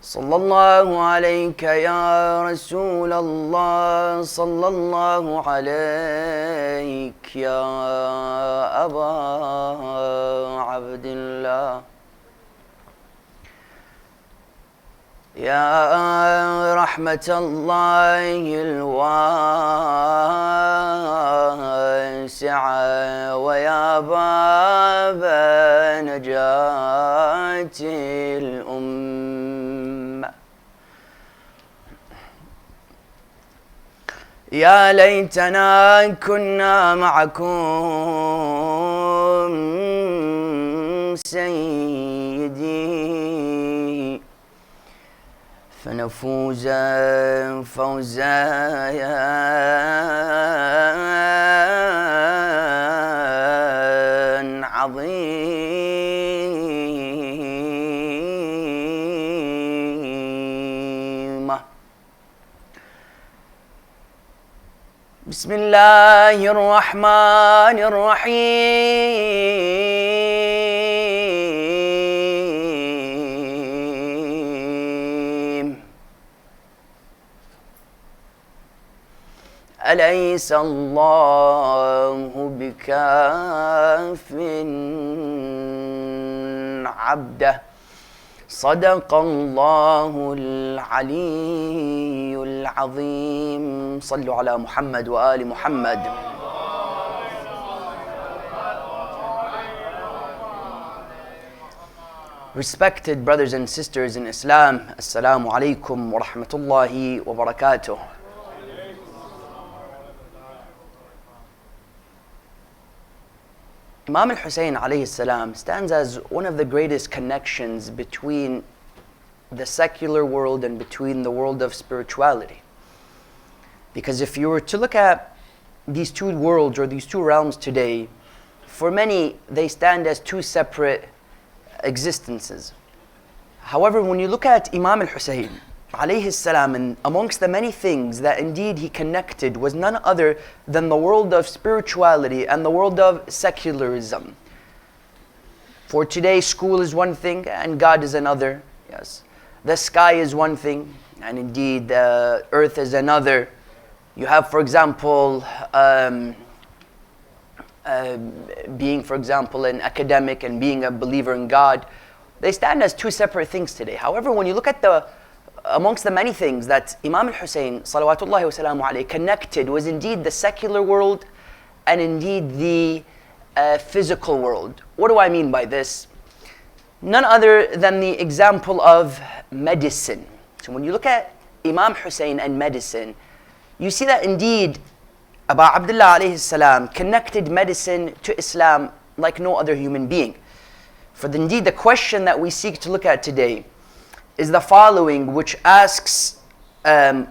صلى الله عليك يا رسول الله صلى الله عليك يا أبا عبد الله يا رحمة الله الواسعة ويا باب نجاة الأمة يا ليتنا كنا معكم سيدي فنفوز فوزا عظيما. بسم الله الرحمن الرحيم أليس الله بكاف عبده صدق الله العلي العظيم. صلوا على محمد وآل محمد. Respected brothers and sisters in Islam, Assalamu alaikum wa rahmatullahi wa barakatuh. Imam al-Hussain alayhi salam stands as one of the greatest connections between the secular world and between the world of spirituality. Because if you were to look at these two worlds or these two realms today, for many they stand as two separate existences. However, when you look at Imam al-Hussain alayhi salam, and amongst the many things that indeed he connected was none other than the world of spirituality and the world of secularism. For today, school is one thing and God is another. Yes, the sky is one thing and indeed the earth is another. You have, for example, being, for example, an academic and being a believer in God. They stand as two separate things today. However, when you look at amongst the many things that Imam al-Hussain salawatullahi wa salamu alayhi connected was indeed the secular world and indeed the physical world. What do I mean by this? None other than the example of medicine. So when you look at Imam Hussain and medicine, you see that indeed Abu Abdullah alayhi salam connected medicine to Islam like no other human being. For indeed the question that we seek to look at today is the following, which asks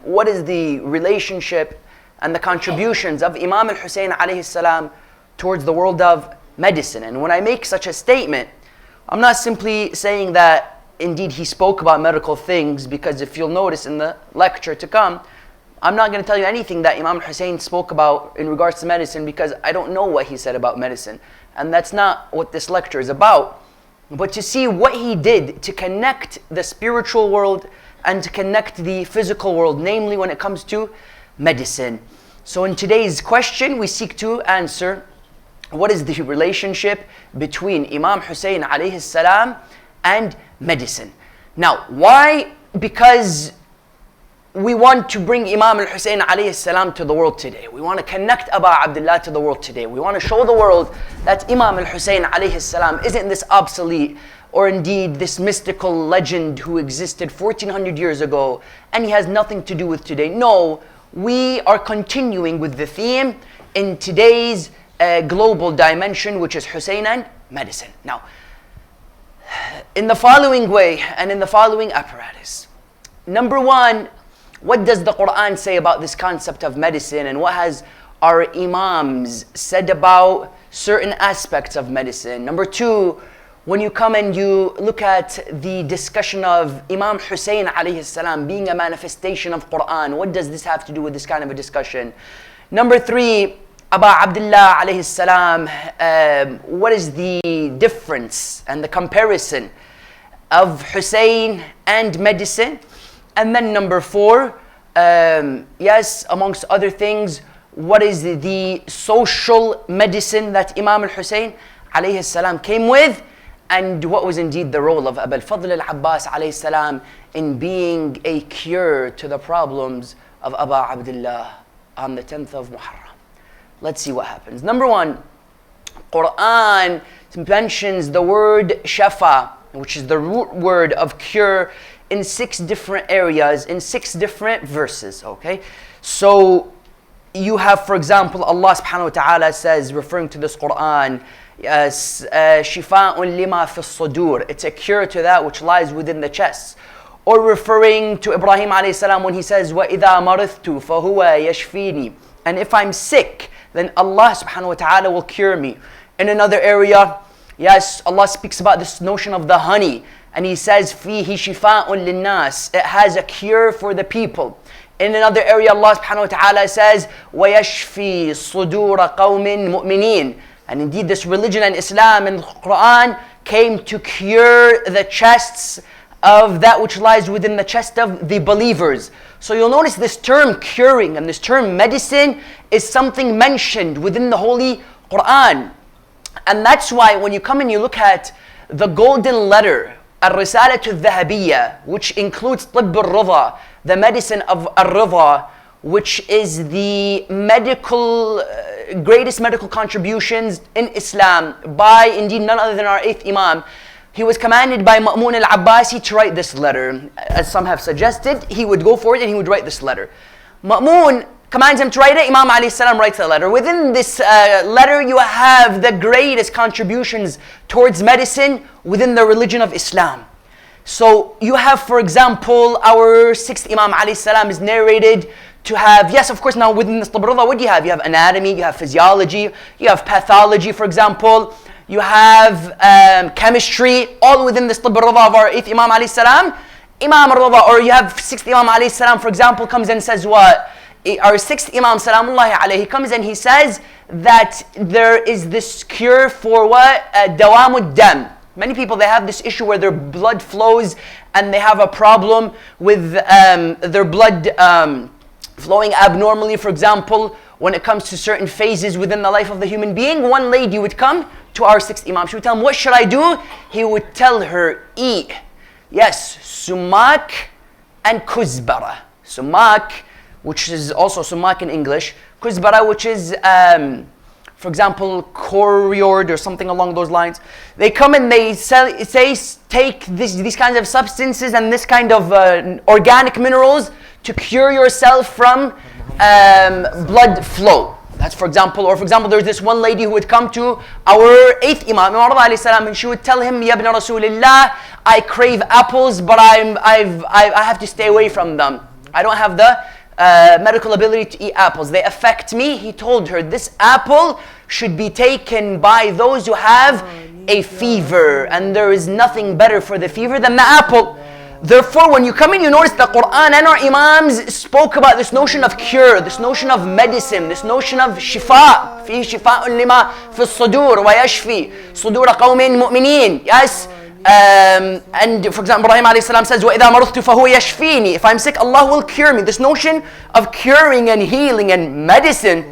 what is the relationship and the contributions of Imam al-Hussain alayhi salam towards the world of medicine. And when I make such a statement, I'm not simply saying that indeed he spoke about medical things, because if you'll notice in the lecture to come, I'm not going to tell you anything that Imam al-Hussain spoke about in regards to medicine, because I don't know what he said about medicine. And that's not what this lecture is about. But to see what he did to connect the spiritual world and to connect the physical world, namely when it comes to medicine. So in today's question, we seek to answer what is the relationship between Imam Hussain alayhi salam and medicine. Now, why? Because we want to bring Imam al-Hussain alayhi salam to the world today. We want to connect Abu Abdullah to the world today. We want to show the world that Imam al-Hussain alayhi salam isn't this obsolete or indeed this mystical legend who existed 1400 years ago and he has nothing to do with today. No, we are continuing with the theme in today's global dimension, which is Hussain and medicine. Now, in the following way and in the following apparatus. Number one, what does the Quran say about this concept of medicine, and what has our Imams said about certain aspects of medicine? Number two, when you come and you look at the discussion of Imam Hussain alayhi salam being a manifestation of Quran, what does this have to do with this kind of a discussion? Number three, Abu Abdullah alayhi salam, what is the difference and the comparison of Hussain and medicine. And then number 4, yes, amongst other things, what is the social medicine that Imam al-Hussain alayhi salam came with, and what was indeed the role of Abu al-Fadl al-Abbas alayhi salam in being a cure to the problems of Abu Abdullah on the 10th of Moharram. Let's see what happens. Number 1, Quran mentions the word shafa, which is the root word of cure, in 6 different areas, in 6 different verses, okay? So you have, for example, Allah subhanahu wa ta'ala says, referring to this Quran, shifa'un lima fi sudur, it's a cure to that which lies within the chest. Or referring to Ibrahim alayhi salam when he says, وَإِذَا مَرِضْتُ فَهُوَ يَشْفِينِي, and if I'm sick, then Allah subhanahu wa ta'ala will cure me. In another area, yes, Allah speaks about this notion of the honey, and He says, فِيهِ شِفَاءٌ لِلنَّاسِ, it has a cure for the people. In another area, Allah subhanahu wa ta'ala says, وَيَشْفِي صُدُورَ قَوْمٍ مُؤْمِنِينَ, and indeed this religion and Islam and the Quran came to cure the chests of that which lies within the chest of the believers. So you'll notice this term curing and this term medicine is something mentioned within the Holy Quran. And that's why when you come and you look at the golden letter, Al-Risalatu al-Dhahabiyya, which includes Tibb al-Rida, the medicine of al-Rida, which is the greatest medical contributions in Islam by indeed none other than our 8th Imam. He was commanded by Ma'mun al-Abbasi to write this letter. As some have suggested, he would go for it and he would write this letter. Ma'mun commands him to write it, Imam alayhi salam writes the letter. Within this letter, you have the greatest contributions towards medicine within the religion of Islam. So you have, for example, our 6th Imam alayhi salam is narrated to have, yes, of course, now within this Tibb al-Rida, what do you have? You have anatomy, you have physiology, you have pathology, for example. You have chemistry, all within this Tibb al-Rida of our 8th Imam alayhi salam. Imam al-Rida, or you have 6th Imam alayhi salam, for example, comes and says what? Our 6th Imam salamullahi alayhi, he comes and he says that there is this cure for what? Dawamud dam. Many people, they have this issue where their blood flows and they have a problem with their blood flowing abnormally, for example, when it comes to certain phases within the life of the human being. One lady would come to our 6th Imam. She would tell him, what should I do? He would tell her, eat. Yes, sumak and kuzbara. Sumak, which is also sumak in English. Kuzbara, which is, for example, coriander or something along those lines. They come and they say take these kinds of substances and this kind of organic minerals to cure yourself from blood flow. That's for example, or for example, there's this one lady who would come to our 8th Imam, Imam Rida alayhi salam, and she would tell him, Ya ibn Rasulillah, I crave apples, but I have to stay away from them. I don't have the medical ability to eat apples. They affect me. He told her, this apple should be taken by those who have a fever, and there is nothing better for the fever than the apple. Therefore, when you come in, you notice the Quran and our Imams spoke about this notion of cure, this notion of medicine, this notion of shifa. فِيهِ شِفَاءٌ لِمَا فِي الصُّدُورِ وَيَشْفِي صُدُورَ قَوْمٍ مُؤْمِنِينَ. Yes. And for example, Ibrahim alayhi salam says, وَإِذَا مَرُضْتُ فَهُوَ يَشْفِينِي. If I'm sick, Allah will cure me. This notion of curing and healing and medicine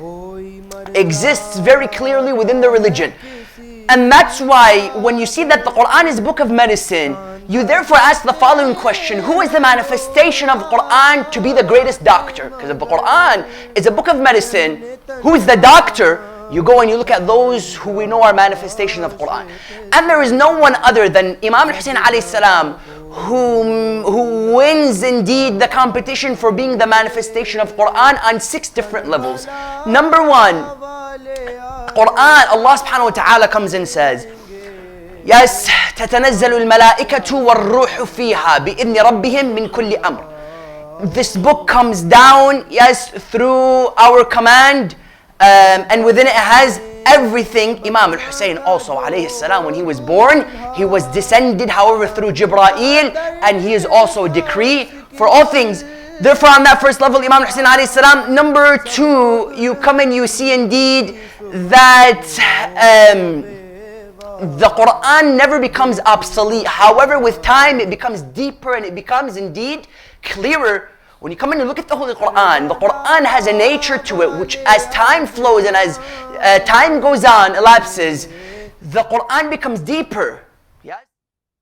exists very clearly within the religion. And that's why when you see that the Quran is a book of medicine, you therefore ask the following question: who is the manifestation of the Quran to be the greatest doctor? Because if the Quran is a book of medicine, who is the doctor? You go and you look at those who we know are manifestation of Quran. And there is no one other than Imam Hussain alayhi salam who wins indeed the competition for being the manifestation of Quran on 6 different levels. Number 1, Quran, Allah subhanahu wa ta'ala comes and says, yes, تتنزل الملائكة والروح فيها بإذن ربهم من كل أمر. This book comes down, yes, through our command, and within it has everything. Imam al-Hussain also alayhi salam, when he was born, he was descended however through Jibreel, and he is also a decree for all things. Therefore on that first level, Imam al-Hussain alayhi salam. Number 2, you come and you see indeed that the Quran never becomes obsolete. However, with time it becomes deeper and it becomes indeed clearer. When you come in and look at the Holy Quran, the Quran has a nature to it which as time flows and as time goes on, elapses, the Quran becomes deeper. Yes?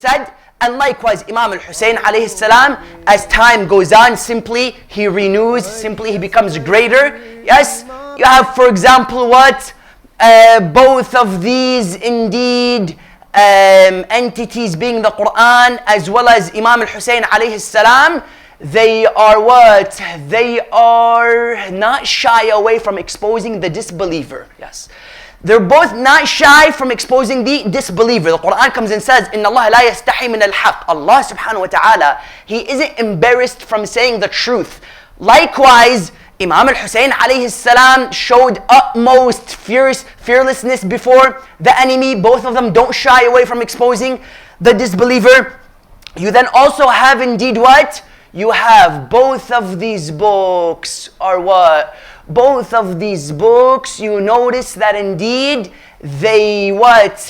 Said, and likewise Imam Al-Hussain alayhi salam, as time goes on, simply he renews, simply he becomes greater. Yes? You have, for example, what? Both of these indeed entities being the Quran as well as Imam Al-Hussain alayhi salam, they are what? They are not shy away from exposing the disbeliever. Yes. They're both not shy from exposing the disbeliever. The Quran comes and says, إِنَّ اللَّهَ لَا يَسْتَحِي مِنَ الْحَقِّ. Allah subhanahu wa ta'ala, He isn't embarrassed from saying the truth. Likewise, Imam Al-Hussain alayhi salam showed utmost fearlessness before the enemy. Both of them don't shy away from exposing the disbeliever. You then also have indeed what? You have both of these books are what? Both of these books, you notice that indeed they what?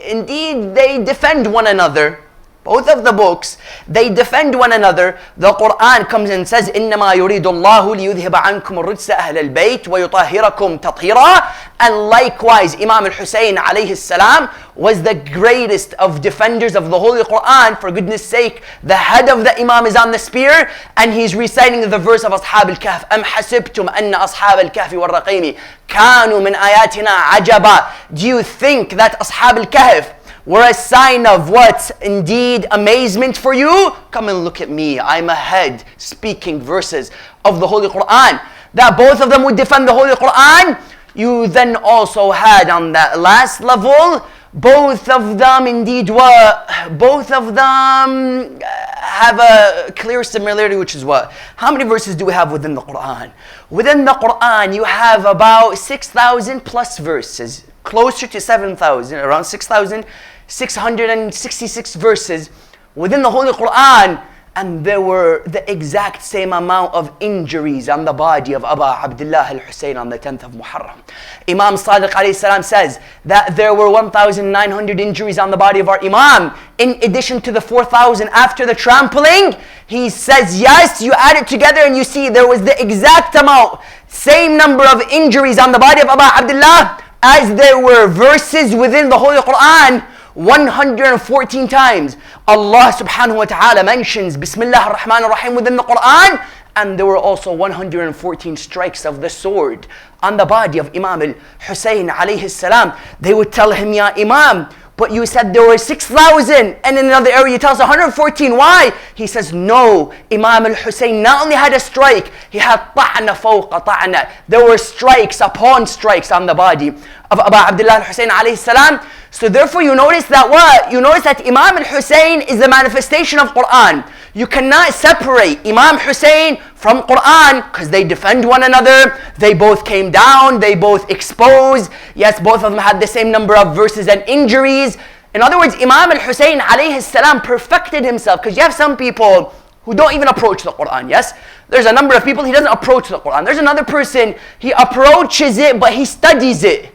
Indeed they defend one another. Both of the books, they defend one another. The Quran comes and says, إِنَّمَا يُرِيدُ اللَّهُ لِيُذْهِبَ عَنْكُمُ الرِّجْسَ أَهْلَ الْبَيْتِ وَيُطَهِّرَكُمْ تَطْهِيرًا. And likewise, Imam Al-Hussain alayhi salam was the greatest of defenders of the Holy Quran. For goodness sake, the head of the Imam is on the spear and he's reciting the verse of Ashab al-Kahf. أَمْ حَسِبْتُمْ أَنَّ أَصْحَابَ الْكَهْفِ وَالرَّقِيمِ كَانُوا مِنْ آيَاتِنَا عَجَبًا. Do you think that Ashab al-Kahf were a sign of what? Indeed, amazement for you? Come and look at me. I'm ahead speaking verses of the Holy Quran. That both of them would defend the Holy Quran. You then also had on that last level, both of them indeed what? Both of them have a clear similarity, which is what? How many verses do we have within the Quran? Within the Quran, you have about 6,000 plus verses. Closer to 7,000, around 6,666 verses within the Holy Quran, and there were the exact same amount of injuries on the body of Abu Abdullah al-Hussain on the 10th of Moharram. Imam Sadiq alayhi salam says that there were 1,900 injuries on the body of our Imam, in addition to the 4,000 after the trampling. He says, yes, you add it together and you see there was the exact amount, same number of injuries on the body of Abu Abdullah as there were verses within the Holy Quran. 114 times Allah subhanahu wa ta'ala mentions Bismillah ar-Rahman ar-Rahim within the Quran, and there were also 114 strikes of the sword on the body of Imam al-Hussain alayhi salam. They would tell him, Ya Imam, but you said there were 6,000, and in another area you tell us 114. Why? He says, no, Imam al-Hussain not only had a strike, he had ta'na fawqa ta'na. There were strikes upon strikes on the body of Abu Abdullah al-Hussain alayhi salam. So therefore you notice that what? You notice that Imam al-Hussain is the manifestation of Quran. You cannot separate Imam Hussain from Quran because they defend one another. They both came down, they both exposed. Yes, both of them had the same number of verses and injuries. In other words, Imam al-Hussain alayhi salam perfected himself, because you have some people who don't even approach the Quran, yes? There's a number of people, he doesn't approach the Quran. There's another person, he approaches it, but he studies it.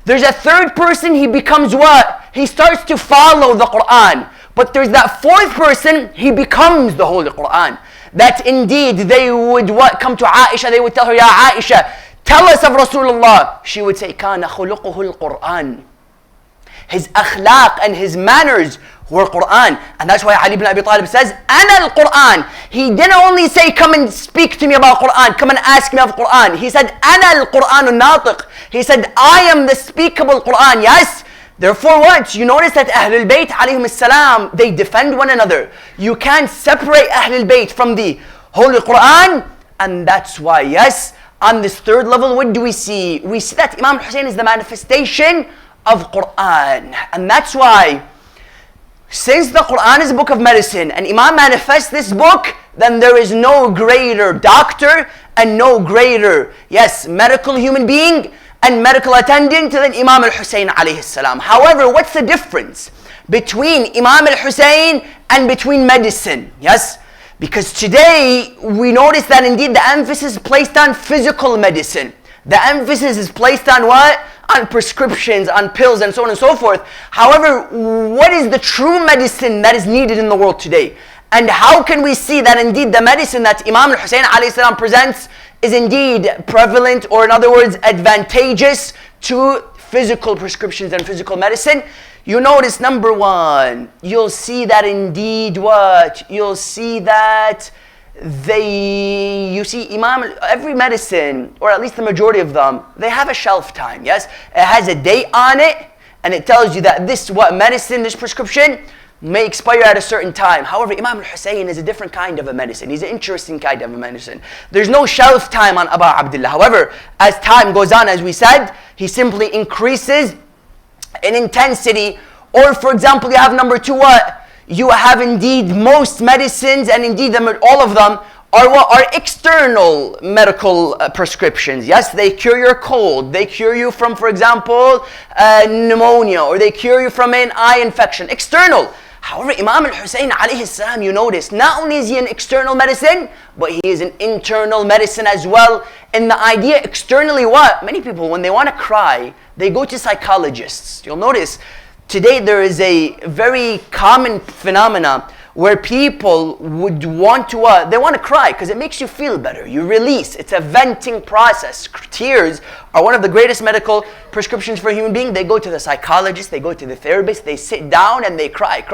There's a third person, he becomes what? He starts to follow the Quran. But there's that fourth person, he becomes the Holy Quran. That indeed, they would what? Come to Aisha, they would tell her, Ya Aisha, tell us of Rasulullah. She would say, كَانَ خُلُقُهُ الْقُرْآنِ. His akhlaq and his manners were Quran. And that's why Ali ibn Abi Talib says, أَنَا الْقُرْآنِ. He didn't only say, come and speak to me about Quran, come and ask me of Quran. He said, أَنَا الْقُرْآنُ النَّاطِقِ. He said, I am the speakable Quran, yes? Therefore what? You notice that Ahlul Bayt alayhim as-salam, they defend one another. You can't separate Ahlul Bayt from the Holy Quran. And that's why, yes, on this third level, what do we see? We see that Imam Hussain is the manifestation of Quran. And that's why, since the Quran is a book of medicine and Imam manifests this book, then there is no greater doctor and no greater, yes, medical human being and medical attendant than Imam al-Hussain alayhi salam. However, what's the difference between Imam al-Hussain and between medicine? Yes? Because today we notice that indeed the emphasis is placed on physical medicine. The emphasis is placed on what? On prescriptions, on pills, and so on and so forth. However, what is the true medicine that is needed in the world today? And how can we see that indeed the medicine that Imam Hussain alayhi salam presents is indeed prevalent, or in other words, advantageous to physical prescriptions and physical medicine? You notice, number one, you'll see that indeed what? You'll see that every medicine, or at least the majority of them, they have a shelf time, yes? It has a date on it, and it tells you that this medicine, this prescription, may expire at a certain time. However, Imam al-Hussain is a different kind of a medicine. He's an interesting kind of a medicine. There's no shelf time on Abu Abdullah. However, as time goes on, as we said, he simply increases in intensity. Or for example, you have number two, what? You have indeed most medicines, and indeed all of them are external medical prescriptions. Yes, they cure your cold. They cure you from, for example, pneumonia, or they cure you from an eye infection. External. However, Imam al-Hussain alayhi salam, you notice, not only is he an external medicine, but he is an internal medicine as well. And the idea externally, what? Many people, when they want to cry, they go to psychologists. You'll notice, today there is a very common phenomena where people would want to, they want to cry because it makes you feel better. You release. It's a venting process. Tears are one of the greatest medical prescriptions for a human being. They go to the psychologist, they go to the therapist, they sit down and they cry.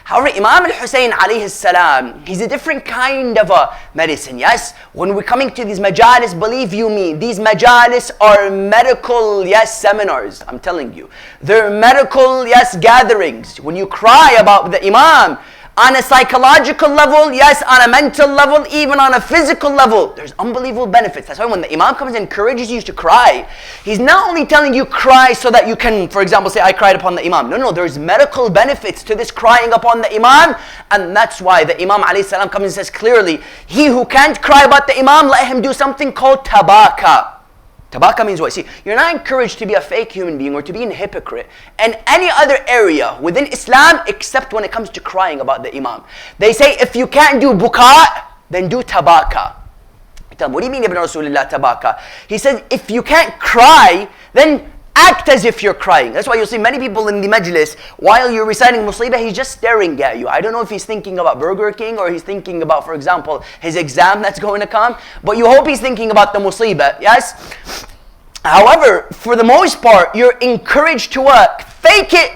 However, Imam al-Hussain alayhi salam, he's a different kind of a medicine, yes? When we're coming to these majalis, believe you me, these majalis are medical, yes, seminars, I'm telling you. They're medical, yes, gatherings. When you cry about the Imam, on a psychological level, yes, on a mental level, even on a physical level, there's unbelievable benefits. That's why when the Imam comes and encourages you to cry, he's not only telling you cry so that you can, for example, say, I cried upon the Imam. No, there's medical benefits to this crying upon the Imam, and that's why the Imam alayhi salam comes and says clearly, he who can't cry about the Imam, let him do something called tabaka. Tabaka means what? See, you're not encouraged to be a fake human being or to be a hypocrite in any other area within Islam except when it comes to crying about the Imam. They say if you can't do buka, then do tabaka. I tell them, what do you mean Ibn Rasulullah tabaka? He says if you can't cry, then act as if you're crying. That's why you'll see many people in the majlis, while you're reciting musibah, he's just staring at you. I don't know if he's thinking about Burger King or he's thinking about, for example, his exam that's going to come, but you hope he's thinking about the musibah, yes? However, for the most part, you're encouraged to fake it,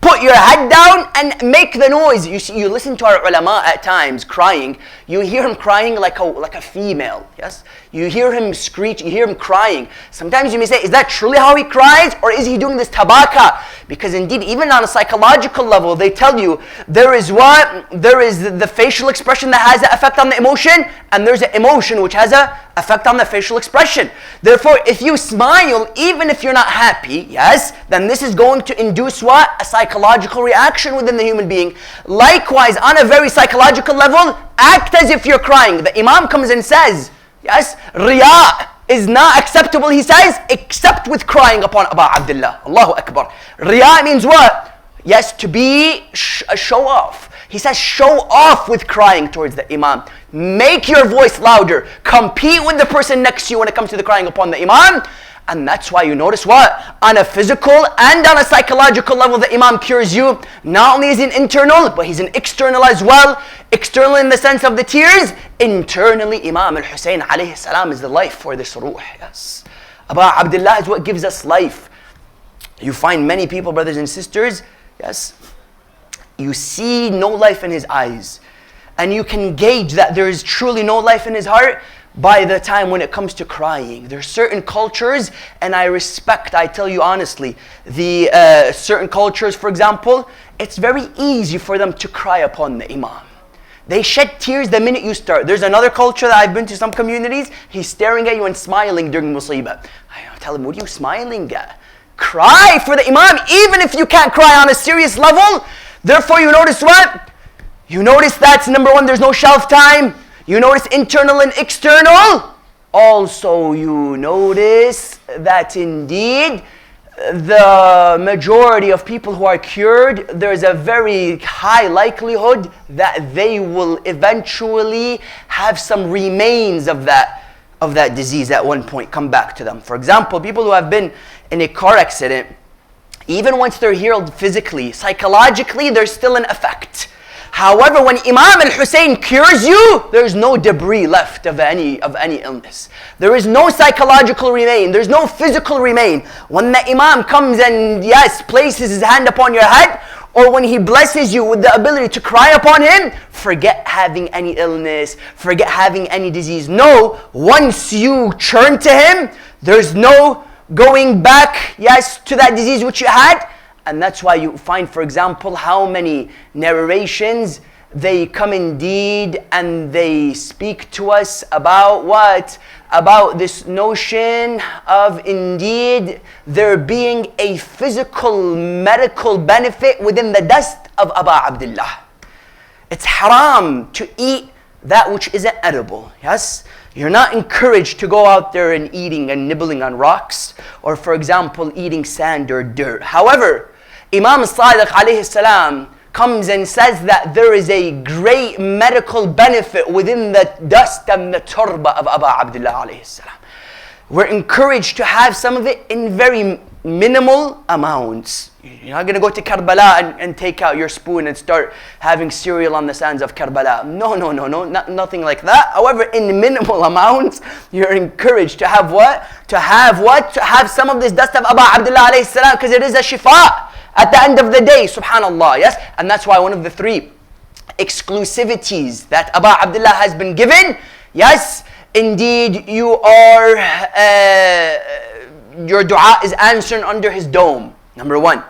put your head down and make the noise. You listen to our ulama at times crying. You hear him crying like a female. Yes, you hear him screech. You hear him crying. Sometimes you may say, is that truly how he cries, or is he doing this tabaka? Because indeed, even on a psychological level, they tell you there is the facial expression that has an effect on the emotion, and there's an emotion which has an effect on the facial expression. Therefore, if you smile, even if you're not happy, yes, then this is going to induce what? A psychological reaction within the human being. Likewise, on a very psychological level, act as if you're crying. The Imam comes and says, yes, riya is not acceptable, he says, except with crying upon Abu Abdullah. Allahu Akbar. Riya means what? Yes, to be a show off. He says show off with crying towards the Imam. Make your voice louder. Compete with the person next to you when it comes to the crying upon the Imam. And that's why you notice what? On a physical and on a psychological level, the Imam cures you. Not only is he an internal, but he's an external as well. External in the sense of the tears. Internally, Imam al-Hussain alayhi salam is the life for this ruh. Yes. Abu Abdullah is what gives us life. You find many people, brothers and sisters, yes, you see no life in his eyes. And you can gauge that there is truly no life in his heart by the time when it comes to crying. There are certain cultures, and I tell you honestly, the certain cultures, for example, it's very easy for them to cry upon the Imam. They shed tears the minute you start. There's another culture that I've been to some communities, he's staring at you and smiling during musibah. I tell him, what are you smiling at? Cry for the Imam, even if you can't cry on a serious level. Therefore, you notice what? You notice that's number one, there's no shelf time. You notice internal and external. Also, you notice that indeed the majority of people who are cured, there is a very high likelihood that they will eventually have some remains of that of that disease at one point come back to them. For example, people who have been in a car accident, even once they're healed physically, psychologically, there's still an effect. However, when Imam al-Hussein cures you, there's no debris left of any illness. There is no psychological remain. There's no physical remain. When the Imam comes and, yes, places his hand upon your head, or when he blesses you with the ability to cry upon him, forget having any illness, forget having any disease. No, once you turn to him, there's no going back, yes, to that disease which you had. And that's why you find, for example, how many narrations they come indeed and they speak to us about what? About this notion of indeed there being a physical medical benefit within the dust of Aba Abdullah. It's haram to eat that which isn't edible, yes? You're not encouraged to go out there and eating and nibbling on rocks, or for example, eating sand or dirt. However, Imam Sadiq alayhi salam comes and says that there is a great medical benefit within the dust and the turba of Aba Abdullah alayhi salam. We're encouraged to have some of it in very minimal amounts. You're not going to go to Karbala and take out your spoon and start having cereal on the sands of Karbala. No, nothing like that. However, in minimal amounts, you're encouraged to have what? To have some of this dust of Aba Abdullah alayhi salam, because it is a shifa at the end of the day, subhanallah, yes? And that's why one of the three exclusivities that Aba Abdullah has been given, yes, indeed you are, your dua is answered under his dome, number one.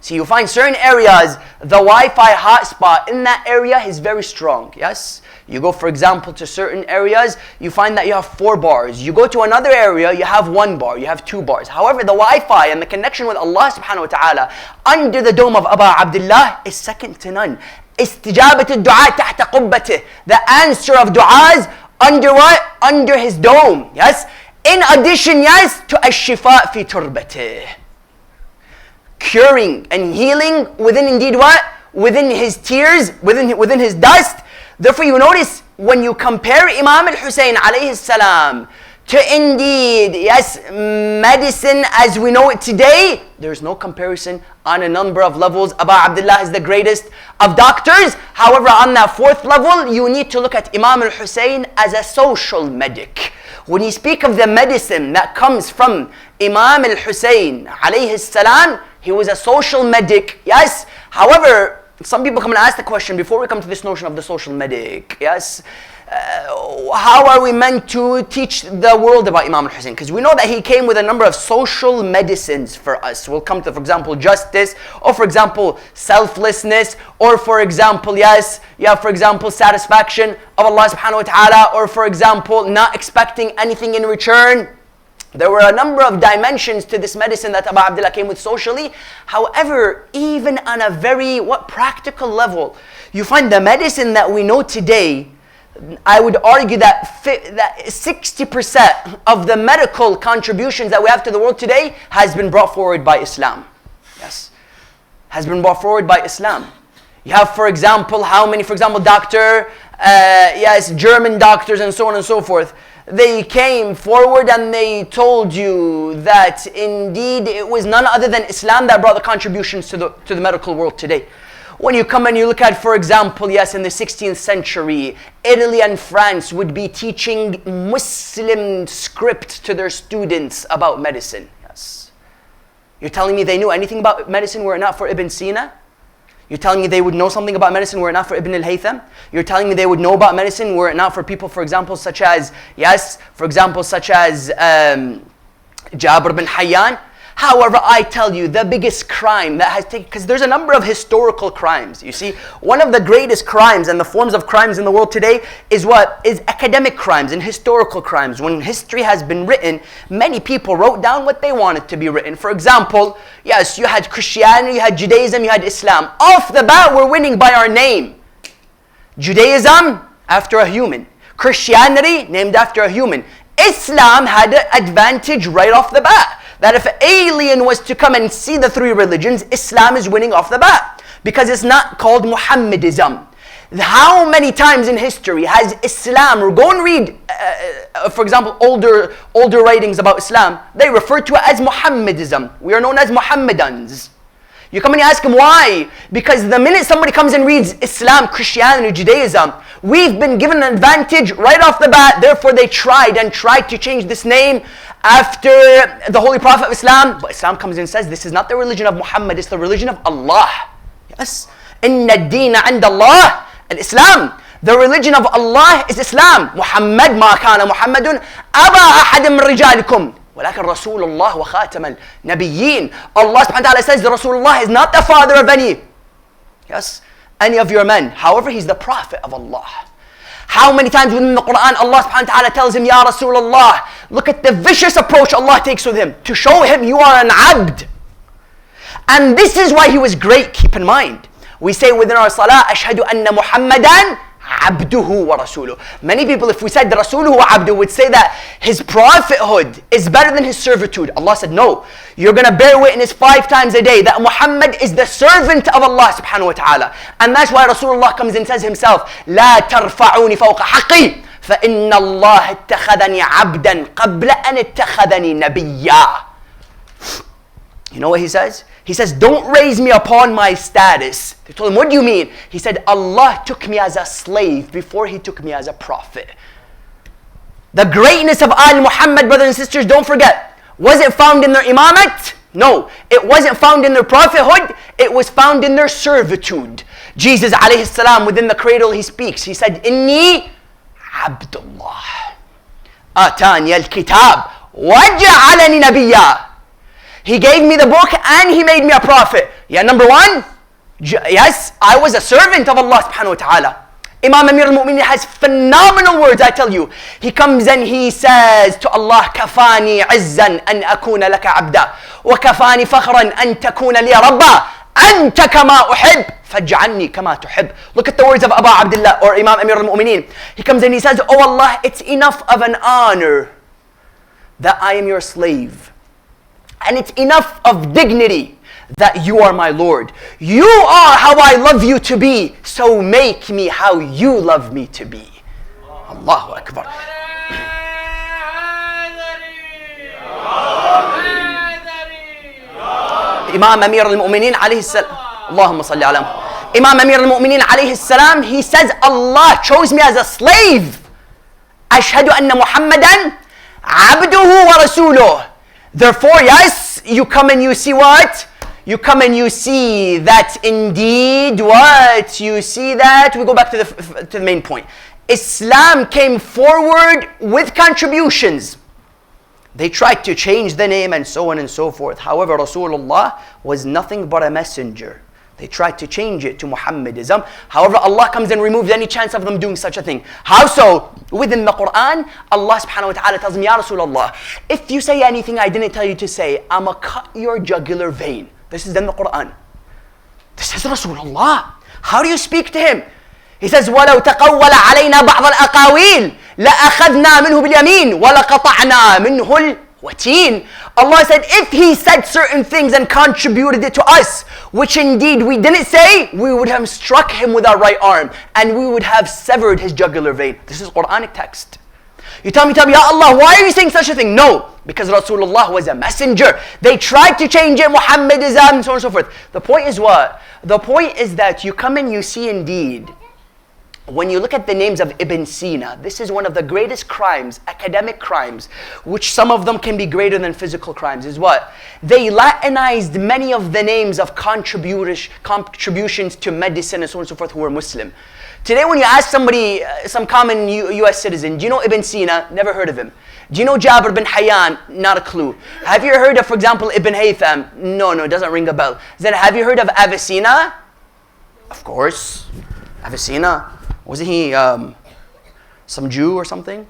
So you find certain areas, the Wi-Fi hotspot in that area is very strong, yes? You go, for example, to certain areas, you find that you have 4 bars. You go to another area, you have 1 bar, you have 2 bars. However, the Wi-Fi and the connection with Allah subhanahu wa ta'ala under the dome of Aba Abdullah is second to none. Istijabat al-du'a tahta qubbatih. The answer of du'as under what? Under his dome, yes? In addition, yes, to ash-shifa fi turbatih. Curing and healing within indeed what? Within his tears, within his dust. Therefore, you notice when you compare Imam al-Hussein alayhi salam to indeed, yes, medicine as we know it today, there's no comparison on a number of levels. Aba Abdullah is the greatest of doctors. However, on that 4th level, you need to look at Imam al-Hussein as a social medic. When you speak of the medicine that comes from Imam al-Hussein alayhi salam, he was a social medic, yes. However, some people come and ask the question, before we come to this notion of the social medic, yes, how are we meant to teach the world about Imam al-Hussein? Because we know that he came with a number of social medicines for us. We'll come to, for example, justice, or for example, selflessness, or for example, yes, for example, satisfaction of Allah subhanahu wa ta'ala, or for example, not expecting anything in return. There were a number of dimensions to this medicine that Aba Abdullah came with socially. However, even on a very practical level, you find the medicine that we know today, I would argue that 60% of the medical contributions that we have to the world today has been brought forward by Islam. Yes, has been brought forward by Islam. You have, for example, German doctors and so on and so forth. They came forward and they told you that indeed it was none other than Islam that brought the contributions to the medical world today. When you come and you look at, for example, in the 16th century, Italy and France would be teaching Muslim script to their students about medicine. Yes. You're telling me they knew anything about medicine were it not for Ibn Sina? You're telling me they would know something about medicine were it not for Ibn al-Haytham? You're telling me they would know about medicine were it not for people, for example, such as Jabir bin Hayyan? However, I tell you, the biggest crime that has taken, because there's a number of historical crimes. You see, one of the greatest crimes and the forms of crimes in the world today is what? Is academic crimes and historical crimes. When history has been written, many people wrote down what they wanted to be written. For example, yes, you had Christianity, you had Judaism, you had Islam. Off the bat, we're winning by our name. Judaism, after a human. Christianity, named after a human. Islam had an advantage right off the bat. That if an alien was to come and see the 3 religions, Islam is winning off the bat. Because it's not called Muhammadism. How many times in history has Islam, or go and read, for example, older writings about Islam, they refer to it as Muhammadism. We are known as Muhammadans. You come and you ask them why? Because the minute somebody comes and reads Islam, Christianity, Judaism, we've been given an advantage right off the bat. Therefore, they tried to change this name after the Holy Prophet of Islam. But Islam comes in and says, this is not the religion of Muhammad, it's the religion of Allah. Yes. Inna ad-deena 'inda Allah al-Islam. The religion of Allah is Islam. Muhammad ma kana Muhammadun aba ahad min rijalikum. ولكن رسول الله وخاتم النبيين. Allah subhanahu wa ta'ala says that Rasulullah is not the father of any of your men. However, he's the prophet of Allah. How many times within the Quran Allah subhanahu wa ta'ala tells him, Ya Rasulullah, look at the vicious approach Allah takes with him to show him you are an abd. And this is why he was great, keep in mind. We say within our salah, Ashhadu anna Muhammadan abduhu wa rasuluh. Many people, if we said the rasuluhu wa abduhu, would say that his prophethood is better than his servitude. Allah said, no. You're going to bear witness 5 times a day that Muhammad is the servant of Allah subhanahu wa ta'ala. And that's why Rasulullah comes and says himself, لا ترفعوني فوق حقي فإن الله اتخذني عبدا قبل أن اتخذني نبيا. You know what he says? He says, don't raise me upon my status. They told him, what do you mean? He said, Allah took me as a slave before he took me as a prophet. The greatness of Al Muhammad, brothers and sisters, don't forget. Was it found in their imamat? No. It wasn't found in their prophethood. It was found in their servitude. Jesus alayhi salam, within the cradle, he speaks. He said, Inni Abdullah. Atani al-kitab. Waja'alani nabiyya. He gave me the book and he made me a prophet. Yeah, number one, yes, I was a servant of Allah subhanahu wa ta'ala. Imam Amir al-Mu'minin has phenomenal words, I tell you. He comes and he says to Allah, كَفَانِي عِزًّا أَنْ أَكُونَ لَكَ عَبْدًا وَكَفَانِي فَخْرًا أَنْ تَكُونَ لِي رَبًّا أَنْتَ كَمَا أُحِبْ فَاجْعَلْنِي كَمَا تُحِبْ. Look at the words of Abu Abdullah or Imam Amir al-Mu'minin. He comes and he says, oh Allah, it's enough of an honor that I am your slave. And it's enough of dignity that you are my Lord. You are how I love you to be, so make me how you love me to be. Allahu Akbar. Imam Amir al-Mu'minin alayhi salam. Allahumma salli ala. Imam Amir al-Mu'minin alayhi salam, he says, Allah chose me as a slave. Ashhadu anna Muhammadan abduhu wa rasuluh. Therefore, yes, you come and you see what? You come and you see that indeed what? You see that? We go back to the main point. Islam came forward with contributions. They tried to change the name and so on and so forth. However, Rasulullah was nothing but a messenger. They tried to change it to Muhammadism. However, Allah comes and removes any chance of them doing such a thing. How so? Within the Quran, Allah subhanahu wa ta'ala tells him, Ya Rasulullah, if you say anything I didn't tell you to say, I'ma cut your jugular vein. This is in the Quran. This is Rasulullah. How do you speak to him? He says, وَلَوْ تَقَوَّلَ عَلَيْنَا بَعْضَ الْأَقَاوِيلِ لَأَخَذْنَا مِنْهُ بِالْيَمِينِ وَلَقَطَعْنَا مِنْهُ الْوَتِينِ. Allah said, if he said certain things and contributed it to us, which indeed we didn't say, we would have struck him with our right arm and we would have severed his jugular vein. This is Quranic text. You tell me, Ya Allah, why are you saying such a thing? No, because Rasulullah was a messenger. They tried to change it, Muhammadism, and so on and so forth. The point is what? The point is that you come and you see indeed, when you look at the names of Ibn Sina, this is one of the greatest crimes, academic crimes, which some of them can be greater than physical crimes, is what? They Latinized many of the names of contributions to medicine and so on and so forth who were Muslim. Today when you ask somebody, some common US citizen, do you know Ibn Sina? Never heard of him. Do you know Jabir bin Hayyan? Not a clue. Have you heard of, for example, Ibn Haytham? No, it doesn't ring a bell. Then have you heard of Avicenna? Of course. Avicenna. Wasn't he some Jew or something?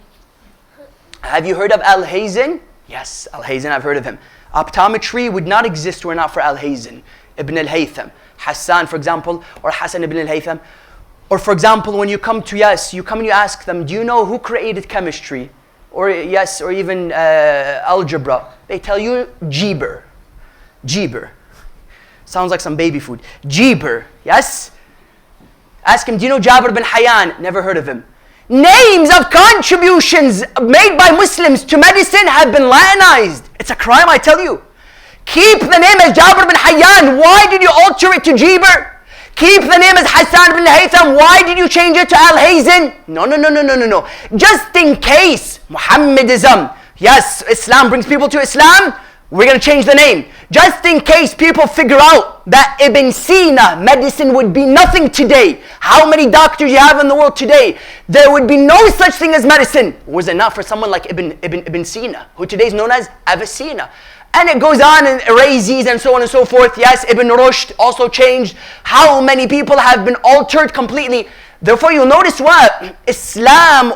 Have you heard of Al-Hazen? Yes, Al-Hazen, I've heard of him. Optometry would not exist were not for Al-Hazen, Ibn al-Haytham. Hassan, for example, or Hassan ibn al-Haytham. Or for example, when you come to, you come and you ask them, do you know who created chemistry? Or or even algebra. They tell you Jeber. Jeber. Sounds like some baby food. Jeber, yes? Ask him, do you know Jabir bin Hayyan? Never heard of him. Names of contributions made by Muslims to medicine have been Latinized. It's a crime, I tell you. Keep the name as Jabir bin Hayyan. Why did you alter it to Jibir? Keep the name as Hassan bin Haytham. Why did you change it to Al-Hazin? No. Just in case Muhammadism, yes, Islam brings people to Islam, we're going to change the name. Just in case people figure out that Ibn Sina, medicine would be nothing today. How many doctors you have in the world today? There would be no such thing as medicine. Was it not for someone like Ibn Sina, who today is known as Avicenna? And it goes on, and Razi's and so on and so forth. Yes, Ibn Rushd also changed. How many people have been altered completely? Therefore, you'll notice what? Islam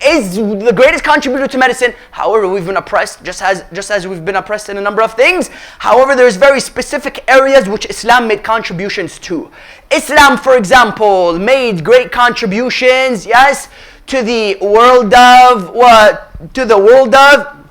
is the greatest contributor to medicine. However, we've been oppressed, just as we've been oppressed in a number of things. However, there's very specific areas which Islam made contributions to. Islam, for example, made great contributions, yes, to the world of what? To the world of,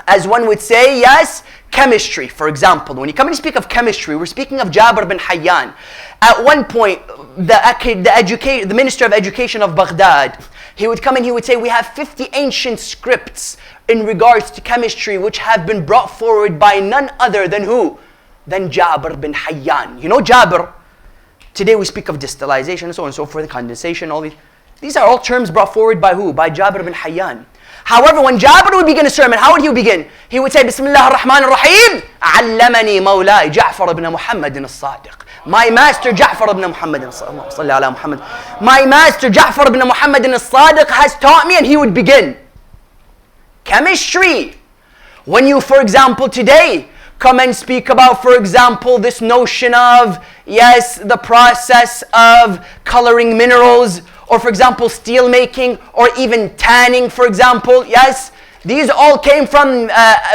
as one would say, yes, chemistry, for example. When you come and speak of chemistry, we're speaking of Jabir bin Hayyan. At one point, the Minister of Education of Baghdad, he would come and he would say, we have 50 ancient scripts in regards to chemistry which have been brought forward by none other than who? Than Jabir bin Hayyan. You know Jabir? Today we speak of distillation and so on and so forth, condensation, all these. These are all terms brought forward by who? By Jabir bin Hayyan. However, when Jabir would begin a sermon, how would he begin? He would say, Bismillah ar-Rahman ar-Rahim, Allamani Mawlai Ja'far ibn Muhammadin as-Sadiq. My master Ja'far ibn Muhammadin as-Sadiq. My master Ja'far ibn Muhammadin as-Sadiq has taught me, and he would begin. Chemistry. When you, for example, today, come and speak about, for example, this notion of, yes, the process of coloring minerals, or for example, steel making, or even tanning, for example, yes, these all came from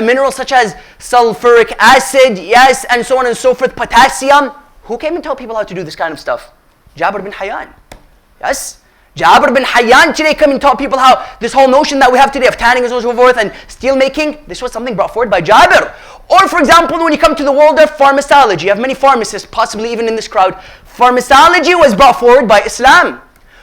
minerals such as sulfuric acid, yes, and so on and so forth, potassium. Who came and taught people how to do this kind of stuff? Jabir bin Hayyan, yes. Jabir bin Hayyan today came and taught people how this whole notion that we have today of tanning and so on and so forth and steel making, this was something brought forward by Jabir. Or for example, when you come to the world of pharmacology, you have many pharmacists, possibly even in this crowd. Pharmacology was brought forward by Islam.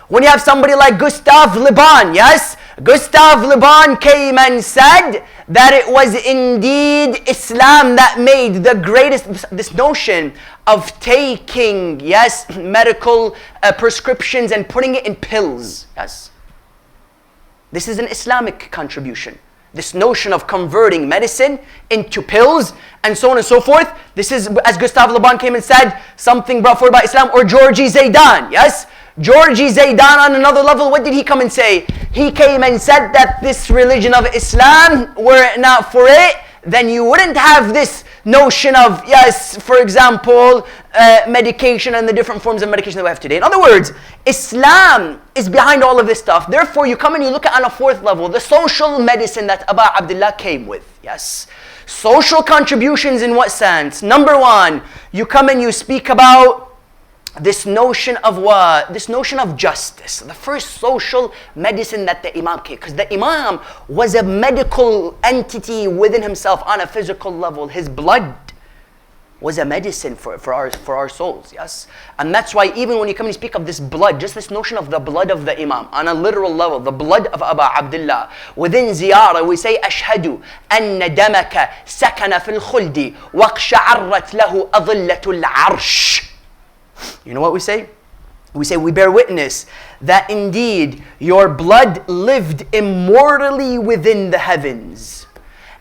When you have somebody like Gustave Le Bon, yes? Gustave Le Bon came and said that it was indeed Islam that made the greatest, this notion of taking, yes, medical prescriptions and putting it in pills, yes? This is an Islamic contribution. This notion of converting medicine into pills and so on and so forth. This is, as Gustave Le Bon came and said, something brought forward by Islam. Or Georgi Zaidan, yes? Georgi Zaidan on another level, what did he come and say? He came and said that this religion of Islam, were it not for it, then you wouldn't have this notion of, yes, for example, medication and the different forms of medication that we have today. In other words, Islam is behind all of this stuff. Therefore, you come and you look at on a fourth level, the social medicine that Abu Abdullah came with. Yes. Social contributions in what sense? Number one, you come and you speak about this notion of what? This notion of justice. The first social medicine that the Imam came. Because the Imam was a medical entity within himself on a physical level. His blood was a medicine for our souls, yes? And that's why even when you come and speak of this blood, just this notion of the blood of the Imam, on a literal level, the blood of Abu Abdullah, within ziyarah we say, أشهد أن دمك سكن في الخلد واقشعرت له أظلة العرش. You know what we say? We say, we bear witness that indeed your blood lived immortally within the heavens.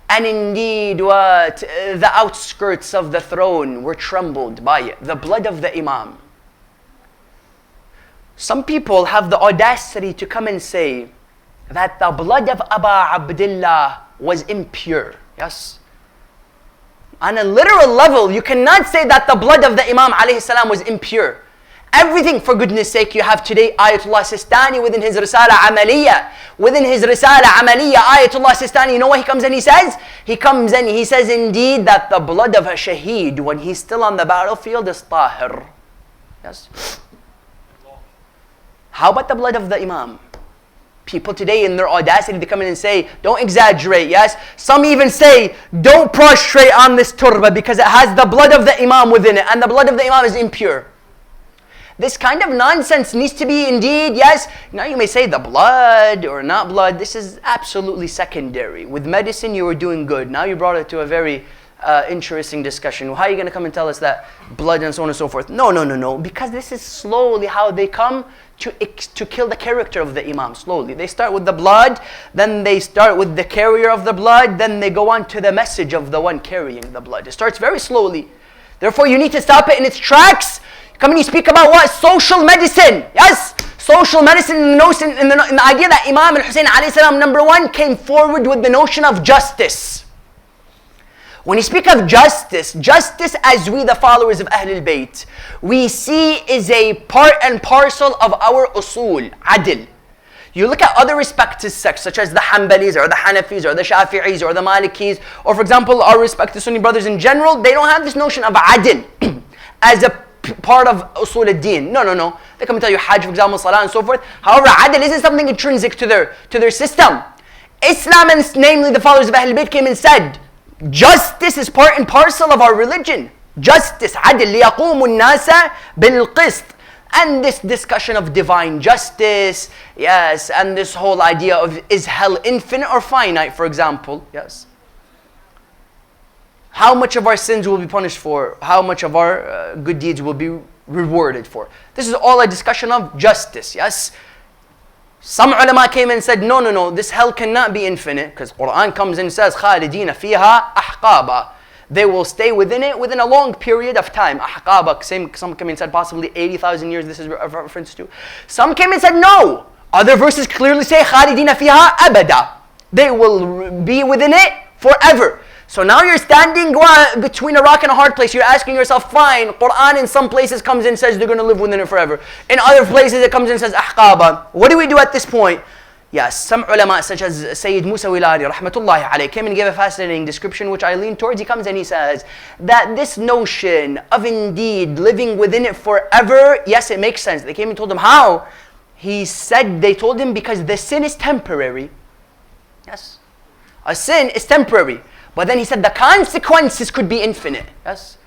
And indeed what? The outskirts of the throne were trembled by it. The blood of the Imam. Some people have the audacity to come and say that the blood of Abu Abdullah was impure. Yes? On a literal level, you cannot say that the blood of the Imam alayhi salam was impure. Everything, for goodness sake, you have today Ayatollah Sistani within his Risala Amaliyah. Within his Risala Amaliyah, Ayatollah Sistani, you know what he comes and he says? He comes and he says indeed that the blood of a shaheed when he's still on the battlefield is tahir. Yes? How about the blood of the Imam? People today in their audacity, they come in and say, don't exaggerate, yes? Some even say, don't prostrate on this turba because it has the blood of the Imam within it, and the blood of the Imam is impure. This kind of nonsense needs to be indeed, yes, now you may say the blood or not blood, this is absolutely secondary. With medicine you were doing good, now you brought it to a very interesting discussion. How are you going to come and tell us that blood and so on and so forth? No, because this is slowly how they come to kill the character of the Imam, slowly. They start with the blood, then they start with the carrier of the blood, then they go on to the message of the one carrying the blood. It starts very slowly. Therefore you need to stop it in its tracks. Come and you speak about what? Social medicine. Yes, social medicine in the idea that Imam al-Hussain alayhi salam, number one, came forward with the notion of justice. When you speak of justice, justice as we the followers of Ahlul Bayt, we see is a part and parcel of our usul, adl. You look at other respected sects such as the Hanbalis or the Hanafis or the Shafi'is or the Malikis, or for example our respected Sunni brothers in general, they don't have this notion of adl as a part of usul ad-din. No. They come and tell you Hajj, for example, Salah and so forth. However, adl isn't something intrinsic to their system. Islam, and namely the followers of Ahlul Bayt, came and said, justice is part and parcel of our religion. Justice, عدل ليقوم الناس بالقسط. And this discussion of divine justice, yes, and this whole idea of is hell infinite or finite, for example, yes. How much of our sins will be punished for? How much of our good deeds will be rewarded for? This is all a discussion of justice, yes. Some ulama came and said, no, this hell cannot be infinite, because Quran comes and says, خَالِدِينَ فِيهَا أَحْقَابًا. They will stay within it within a long period of time. Ahqaba, some came and said possibly 80,000 years, this is a reference to. Some came and said no. Other verses clearly say, خَالِدِينَ فِيهَا أَبَدًا. They will be within it forever. So now you're standing between a rock and a hard place. You're asking yourself, fine, Quran in some places comes and says they're going to live within it forever. In other places it comes and says ahqaba. What do we do at this point? Yes, some ulama such as Sayyid Musa Wilari rahmatullahi alayhi came and gave a fascinating description which I lean towards. He comes and he says that this notion of indeed living within it forever, yes, it makes sense. They came and told him how. He said, they told him because the sin is temporary. Yes, a sin is temporary. But then he said the consequences could be infinite. Yes,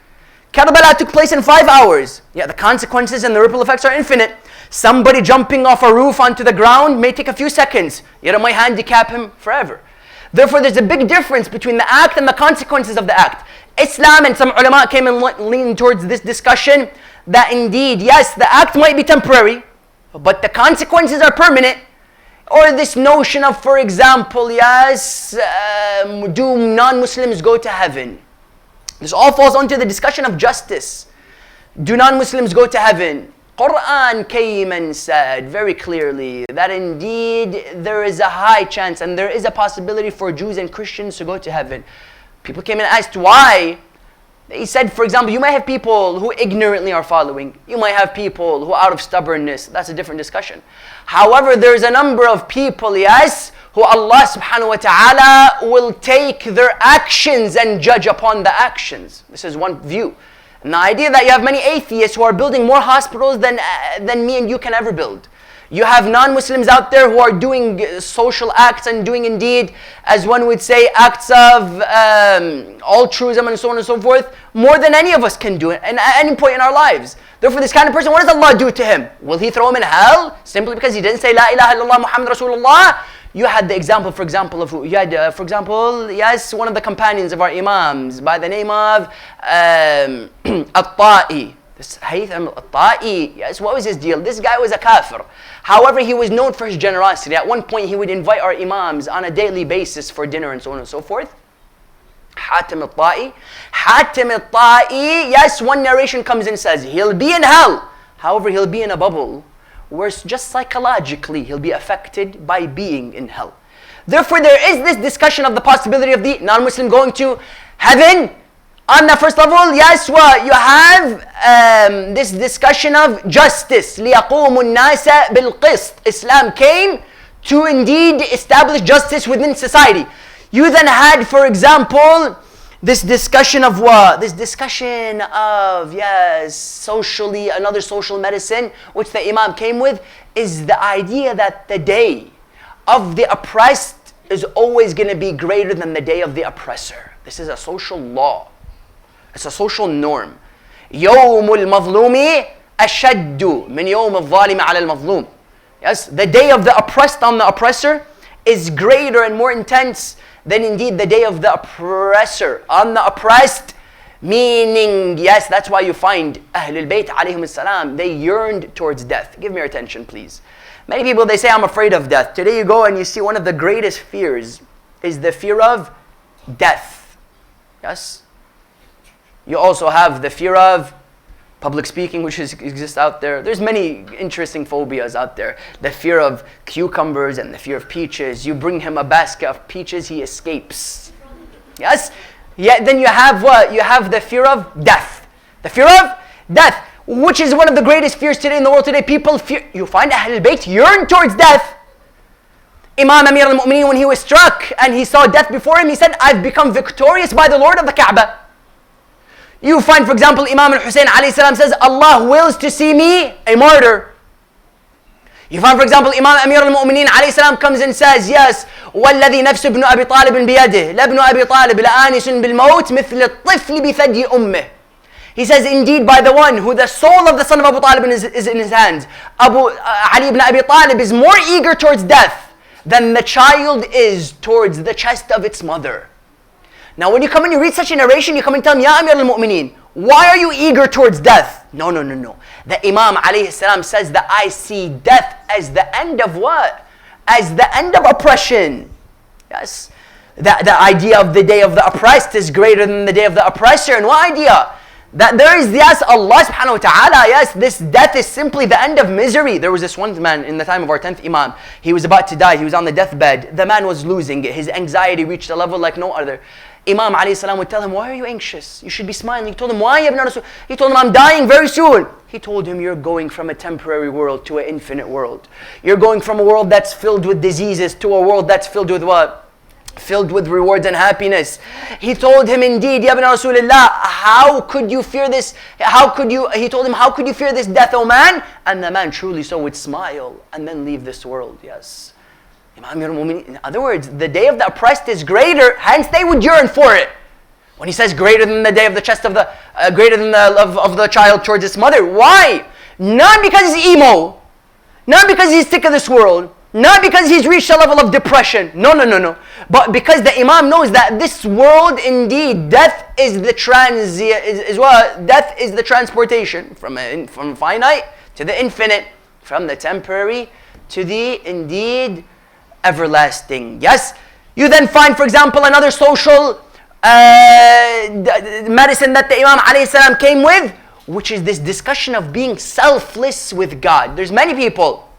Karbala took place in 5 hours. Yeah, the consequences and the ripple effects are infinite. Somebody jumping off a roof onto the ground may take a few seconds, yet it might handicap him forever. Therefore, there's a big difference between the act and the consequences of the act. Islam and some ulama came and leaned towards this discussion that indeed, yes, the act might be temporary, but the consequences are permanent. Or this notion of, for example, yes, do non-Muslims go to heaven? This all falls onto the discussion of justice. Do non-Muslims go to heaven? Quran came and said very clearly that indeed there is a high chance and there is a possibility for Jews and Christians to go to heaven. People came and asked why. He said, for example, you might have people who ignorantly are following. You might have people who out of stubbornness. That's a different discussion. However, there's a number of people, yes, who Allah subhanahu wa ta'ala will take their actions and judge upon the actions. This is one view. And the idea that you have many atheists who are building more hospitals than me and you can ever build. You have non-Muslims out there who are doing social acts and doing indeed, as one would say, acts of altruism and so on and so forth, more than any of us can do at any point in our lives. Therefore, this kind of person, what does Allah do to him? Will He throw him in hell simply because he didn't say La ilaha illallah Muhammad Rasulullah? You had the example, for example, of who? You had, for example, yes, one of the companions of our Imams by the name of At-Ta'i. This Haytham At-Ta'i, yes, what was his deal? This guy was a kafir. However, he was known for his generosity. At one point, he would invite our Imams on a daily basis for dinner and so on and so forth. Hatim At-Ta'i. Hatim At-Ta'i, yes, one narration comes and says, he'll be in hell. However, he'll be in a bubble where just psychologically he'll be affected by being in hell. Therefore, there is this discussion of the possibility of the non-Muslim going to heaven. On the first level, yes, well, you have this discussion of justice. لِيَقُومُ النَّاسَ بِالْقِسْطِ. Islam came to indeed establish justice within society. You then had, for example, this discussion of what? This discussion of, yes, socially, another social medicine, which the Imam came with, is the idea that the day of the oppressed is always going to be greater than the day of the oppressor. This is a social law. It's a social norm. يَوْمُ الْمَظْلُومِ أشد من يوم الظالم على المظلوم. Yes, the day of the oppressed on the oppressor is greater and more intense than indeed the day of the oppressor on the oppressed. Meaning, yes, that's why you find Ahlul Bayt alayhim salam, they yearned towards death. Give me your attention, please. Many people, they say, I'm afraid of death. Today you go and you see one of the greatest fears is the fear of death. Yes? You also have the fear of public speaking, which exists out there. There's many interesting phobias out there. The fear of cucumbers and the fear of peaches. You bring him a basket of peaches, he escapes. Yes? Yeah, then you have what? You have the fear of death. The fear of death, which is one of the greatest fears today in the world today. People fear, you find Ahlul Bayt yearn towards death. Imam Amir al-Mu'mineen, when he was struck and he saw death before him, he said, I've become victorious by the Lord of the Kaaba. You find, for example, Imam al-Hussain alayhi salam says, Allah wills to see me a martyr. You find, for example, Imam Amir al-Mu'mineen alayhi salam comes and says, yes, وَالَّذِي نَفْسُ ابْنُ أَبِي طَالِبٍ بِيَدِهِ لَابْنُ أَبِي طَالِبٍ لَآنِسٌ بِالْمَوْتِ مِثْلِ الطِّفْلِ بِثَدْيِ أُمِّهِ. He says, indeed, by the one who the soul of the son of Abu Talib is in his hands, Ali ibn Abi Talib is more eager towards death than the child is towards the chest of its mother. Now when you come and you read such a narration, you come and tell him, Ya Amir al-Mu'mineen, why are you eager towards death? No. The Imam alayhi salam says that I see death as the end of what? As the end of oppression. Yes. The idea of the day of the oppressed is greater than the day of the oppressor. And what idea? That there is, yes, Allah subhanahu wa ta'ala, yes, this death is simply the end of misery. There was this one man in the time of our 10th Imam. He was about to die. He was on the deathbed. The man was losing it. His anxiety reached a level like no other. Imam alayhi salam would tell him, why are you anxious? You should be smiling. He told him, why ibn Rasul? He told him, I'm dying very soon. He told him, you're going from a temporary world to an infinite world. You're going from a world that's filled with diseases to a world that's filled with what? Filled with rewards and happiness. He told him, indeed, Ya ibn Rasulullah, how could you fear this? He told him, how could you fear this death, O man? And the man truly so would smile and then leave this world. Yes. In other words, the day of the oppressed is greater, hence they would yearn for it. When he says greater than the day of the chest of the, greater than the love of the child towards its mother. Why? Not because he's emo, not because he's sick of this world, not because he's reached a level of depression. No. But because the Imam knows that this world, indeed, death is the death is the transportation from finite to the infinite, from the temporary to the indeed everlasting. Yes. You then find, for example, another social medicine that the Imam alayhi salam came with, which is this discussion of being selfless with God. There's many people.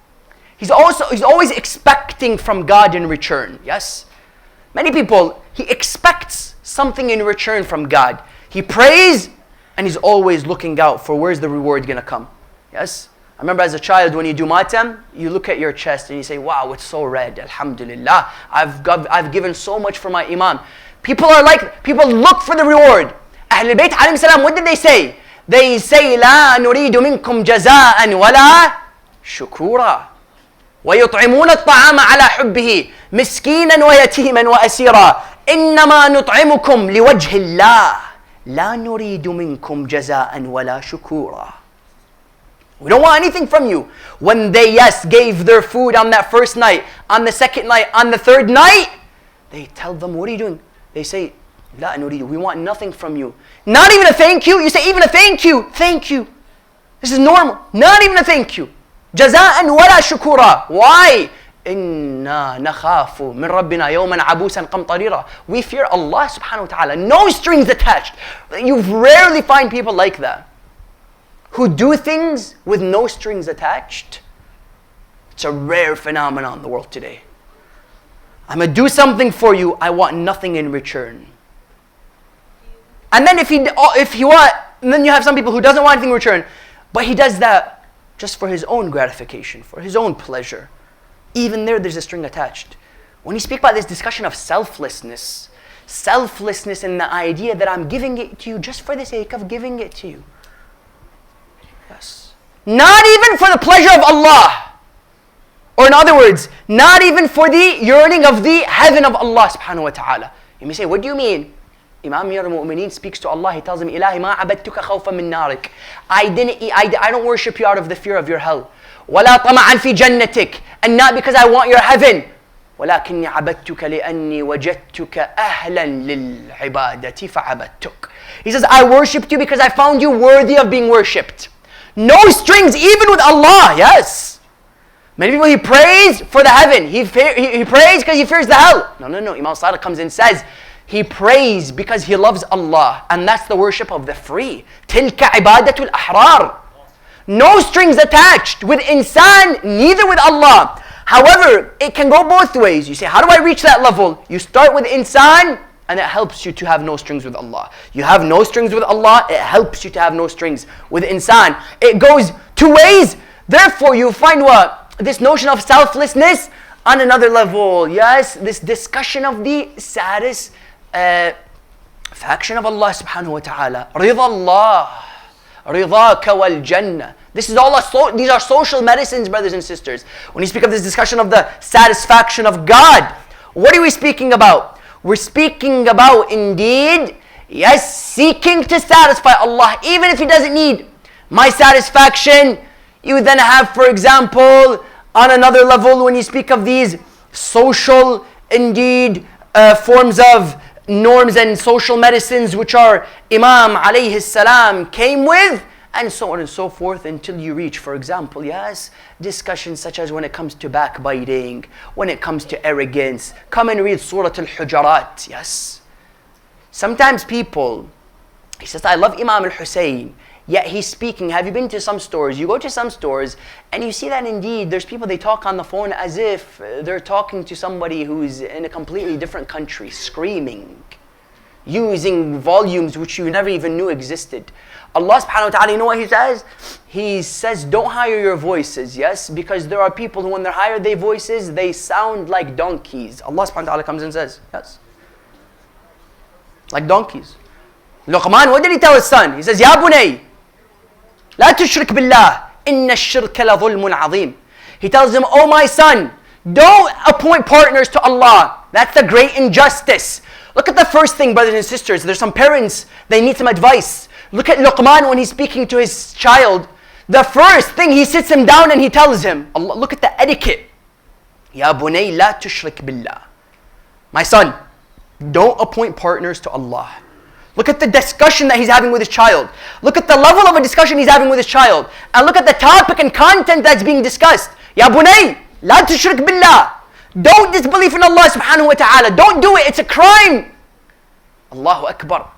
He's always expecting from God in return. Yes? Many people, he expects something in return from God. He prays and he's always looking out for where's the reward going to come. Yes? I remember as a child when you do matam, you look at your chest and you say, wow, it's so red. Alhamdulillah. I've given so much for my Imam. People look for the reward. Ahlul Bayt alayhim salam, what did they say? They say, لا نريد منكم جزاء ولا شكورا. ويطعمون الطعام على حبه مسكينا ويتيما وأسيرا إنما نطعمكم لوجه الله لا نريد منكم جزاء ولا شكورا. We don't want anything from you. When they, yes, gave their food on that first night, on the second night, on the third night, they tell them, what are you doing? They say, law نريد, we want nothing from you. Not even a thank you. You say, even a thank you. Thank you. This is normal. Not even a thank you. جزاء ولا شكورا. Why? إنا نخاف من ربنا يوما عبوسا قمطريرا. We fear Allah subhanahu wa ta'ala. No strings attached. You rarely find people like that, who do things with no strings attached. It's a rare phenomenon in the world today. I'm going to do something for you, I want nothing in return. And then then you have some people who doesn't want anything in return, but he does that just for his own gratification, for his own pleasure. Even there's a string attached. When you speak about this discussion of selflessness in the idea that I'm giving it to you just for the sake of giving it to you. Yes. Not even for the pleasure of Allah. Or in other words, not even for the yearning of the heaven of Allah subhanahu wa ta'ala. You may say, what do you mean? Imam Amir al-Mu'mineen speaks to Allah. He tells him, Ilahi ma abadtuka khawfa min narik. I don't worship you out of the fear of your hell. ولا طمعا في جنتك. And not because I want your heaven. ولكني عبدتك لأني وجدتك أهلا للعبادة فعبدتك. He says, I worshipped you because I found you worthy of being worshipped. No strings, even with Allah, yes. Many people, he prays for the heaven. He prays because he fears the hell. No. Imam Sadiq comes and says, he prays because he loves Allah. And that's the worship of the free. تِلْكَ عِبَادَةُ الْأَحْرَارِ. No strings attached with insan, neither with Allah. However, it can go both ways. You say, how do I reach that level? You start with insan, and it helps you to have no strings with Allah. You have no strings with Allah, it helps you to have no strings with insan. It goes two ways. Therefore, you find what? This notion of selflessness on another level. Yes, this discussion of the satisfaction of Allah subhanahu wa ta'ala. Rida Allah. Ridaka wal Jannah. These are social medicines, brothers and sisters. When you speak of this discussion of the satisfaction of God, what are we speaking about? We're speaking about indeed, yes, seeking to satisfy Allah, even if He doesn't need my satisfaction. You then have, for example, on another level, when you speak of these social, indeed, forms of norms and social medicines which our Imam alayhi salam came with, and so on and so forth, until you reach, for example, yes, discussions such as when it comes to backbiting, when it comes to arrogance. Come and read Surah Al-Hujarat, yes. Sometimes people, he says, I love Imam al-Hussain, yet he's speaking. Have you been to some stores? You go to some stores and you see that indeed there's people, they talk on the phone as if they're talking to somebody who's in a completely different country, screaming, using volumes which you never even knew existed. Allah subhanahu wa ta'ala, you know what He says? He says, don't hire your voices, yes? Because there are people who, when they hire their voices, they sound like donkeys. Allah subhanahu wa ta'ala comes and says, yes. Like donkeys. Luqman, what did he tell his son? He says, Ya bunay, la tushrik billah, inna ash-shirka la dhulmun azim. He tells him, oh my son, don't appoint partners to Allah. That's the great injustice. Look at the first thing, brothers and sisters. There's some parents, they need some advice. Look at Luqman when he's speaking to his child. The first thing, he sits him down and he tells him, Allah, look at the etiquette. Ya bunay la tushrik billah. My son, don't appoint partners to Allah. Look at the discussion that he's having with his child. Look at the level of a discussion he's having with his child. And look at the topic and content that's being discussed. Ya bunay la tushrik billah. Don't disbelieve in Allah subhanahu wa ta'ala. Don't do it. It's a crime. Allahu Akbar.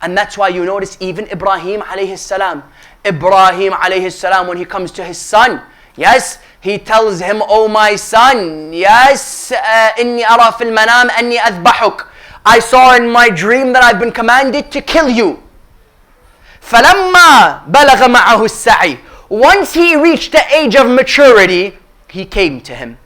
And that's why you notice even Ibrahim alayhi salam. Ibrahim alayhi salam, when he comes to his son, yes, he tells him, oh my son, yes, inni ara fil manam anni adbahuk. I saw in my dream that I've been commanded to kill you. فَلَمَّا بَلَغَ مَعَهُ السَّعِي. Once he reached the age of maturity, he came to him.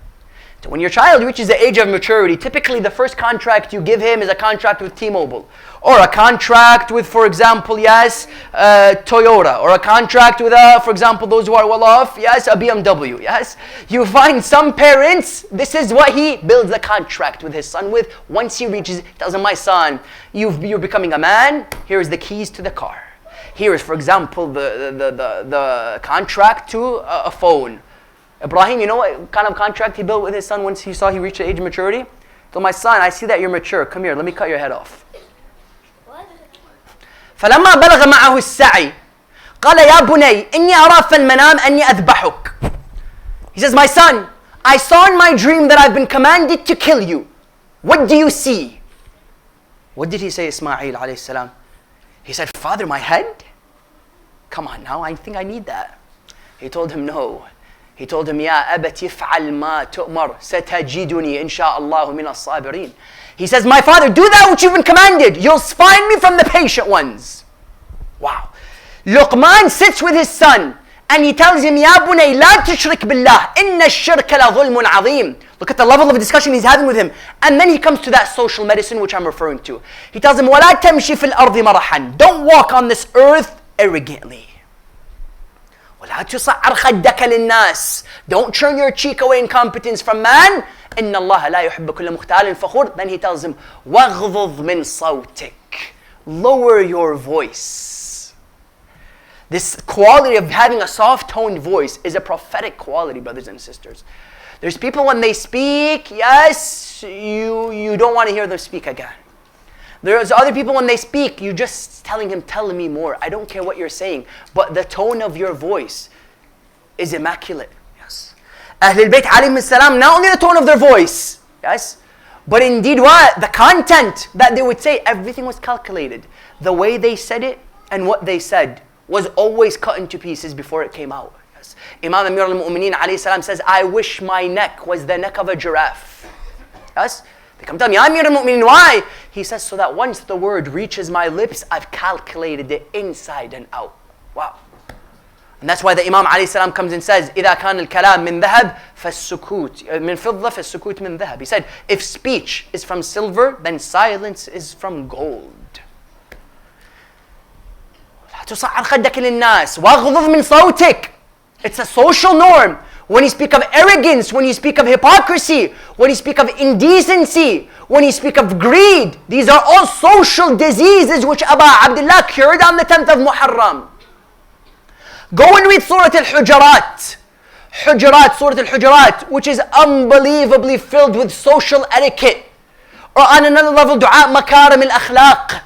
So when your child reaches the age of maturity, typically the first contract you give him is a contract with T-Mobile. Or a contract with, for example, yes, Toyota. Or a contract with, for example, those who are well off, yes, a BMW, yes. You find some parents, this is what he builds the contract with his son with. Once he reaches, he tells him, my son, you're becoming a man, here's the keys to the car. Here is, for example, the contract to a phone. Ibrahim, you know what kind of contract he built with his son once he saw he reached the age of maturity? He told, my son, I see that you're mature. Come here, let me cut your head off. فلما بلغ معه السعي قال يا بني إني أرى في المنام أني أذبحك. He says, my son, I saw in my dream that I've been commanded to kill you. What do you see? What did he say, Ismail alayhi salam? He said, Father, my head? Come on now, I think I need that. He told him, no. He told him, يا أبت افعل ما تؤمر ستجدني إن شاء الله من الصابرين. He says, my father, do that which you've been commanded. You'll find me from the patient ones. Wow. Luqman sits with his son and he tells him, يا بني لا تشرك بالله إن الشرك لظلم عظيم. Look at the level of discussion he's having with him. And then he comes to that social medicine which I'm referring to. He tells him, ولا تمشي في الأرض مرحا. Don't walk on this earth arrogantly. ولا تصعر خدك للناس. Don't turn your cheek away in competence from man. إن الله لا يحب كل مختال فخور. Then he tells him, واغضض من صوتك. lower your voice. This quality of having a soft-toned voice is a prophetic quality, brothers and sisters. There's people when they speak, yes, you don't want to hear them speak again. There's other people when they speak, you just telling him, tell me more. I don't care what you're saying, but the tone of your voice is immaculate. Yes. Ahlul Bayt alayhim salam, not only the tone of their voice, yes, but indeed what? The content that they would say, everything was calculated. The way they said it and what they said was always cut into pieces before it came out. Yes. Imam Amir al-Mu'mineen alayhi salam says, I wish my neck was the neck of a giraffe. Yes? They come tell me, Amir al-Mu'mineen, why? He says, so that once the word reaches my lips, I've calculated it inside and out. Wow. And that's why the Imam alayhi salam comes and says, إِذَا كَانَ الْكَلَامِ مِنْ ذَهَبْ فَالسُّكُوتِ مِنْ فِضَّةٍ فَالسُّكُوتِ مِنْ ذَهَبْ. He said, if speech is from silver, then silence is from gold. لا تصعر خدك للناس واغضض من صوتك. It's a social norm. When you speak of arrogance, when you speak of hypocrisy, when you speak of indecency, when you speak of greed, these are all social diseases which Aba Abdullah cured on the 10th of Moharram. Go and read Surah Al-Hujurat. Surah Al-Hujurat, which is unbelievably filled with social etiquette. Or on another level, Dua Makarim al-Akhlaq.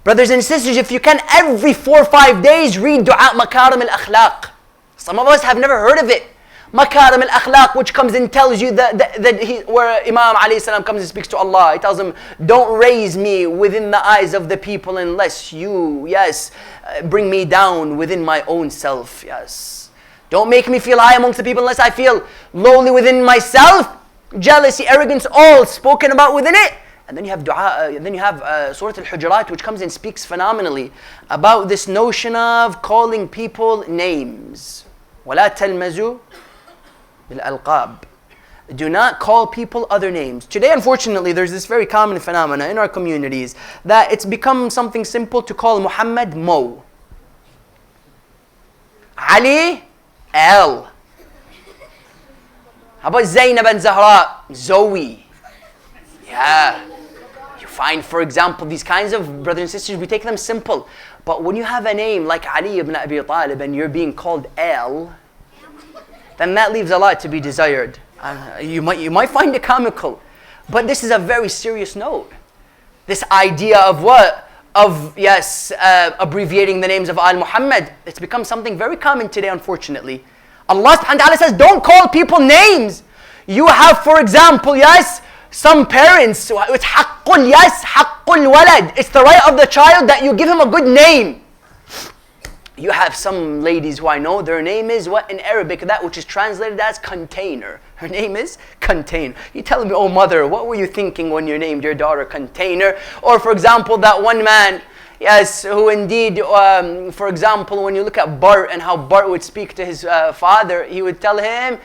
Brothers and sisters, if you can, every 4 or 5 days, read Dua Makarim al-Akhlaq. Some of us have never heard of it. Makarim al-Akhlaq, which comes and tells you where Imam alayhi salam comes and speaks to Allah. He tells him, don't raise me within the eyes of the people unless you, yes, bring me down within my own self, yes. Don't make me feel high amongst the people unless I feel lowly within myself. Jealousy, arrogance, all spoken about within it. And then you have dua, and then you have Surah Al-Hujurat, which comes and speaks phenomenally about this notion of calling people names. وَلَا تَلْمَزُوا بِالْأَلْقَابِ. Do not call people other names. Today, unfortunately, there's this very common phenomena in our communities that it's become something simple to call Muhammad Mo, Ali L. How about Zainab and Zahra? Zoe. Yeah. You find, for example, these kinds of brothers and sisters, we take them simple. But when you have a name like Ali ibn Abi Talib and you're being called L, then that leaves a lot to be desired. You might find it comical, but this is a very serious note. This idea of what? Of, yes, abbreviating the names of Al Muhammad. It's become something very common today, unfortunately. Allah subhanahu wa ta'ala says, don't call people names. You have, for example, yes, some parents, it's haqqul, yes, haqqul walad. It's the right of the child that you give him a good name. You have some ladies who I know, their name is what in Arabic, that which is translated as container. Her name is Container. You tell me, oh mother, what were you thinking when you named your daughter Container? Or for example, that one man, yes, who indeed, for example, when you look at Bart and how Bart would speak to his father, he would tell him,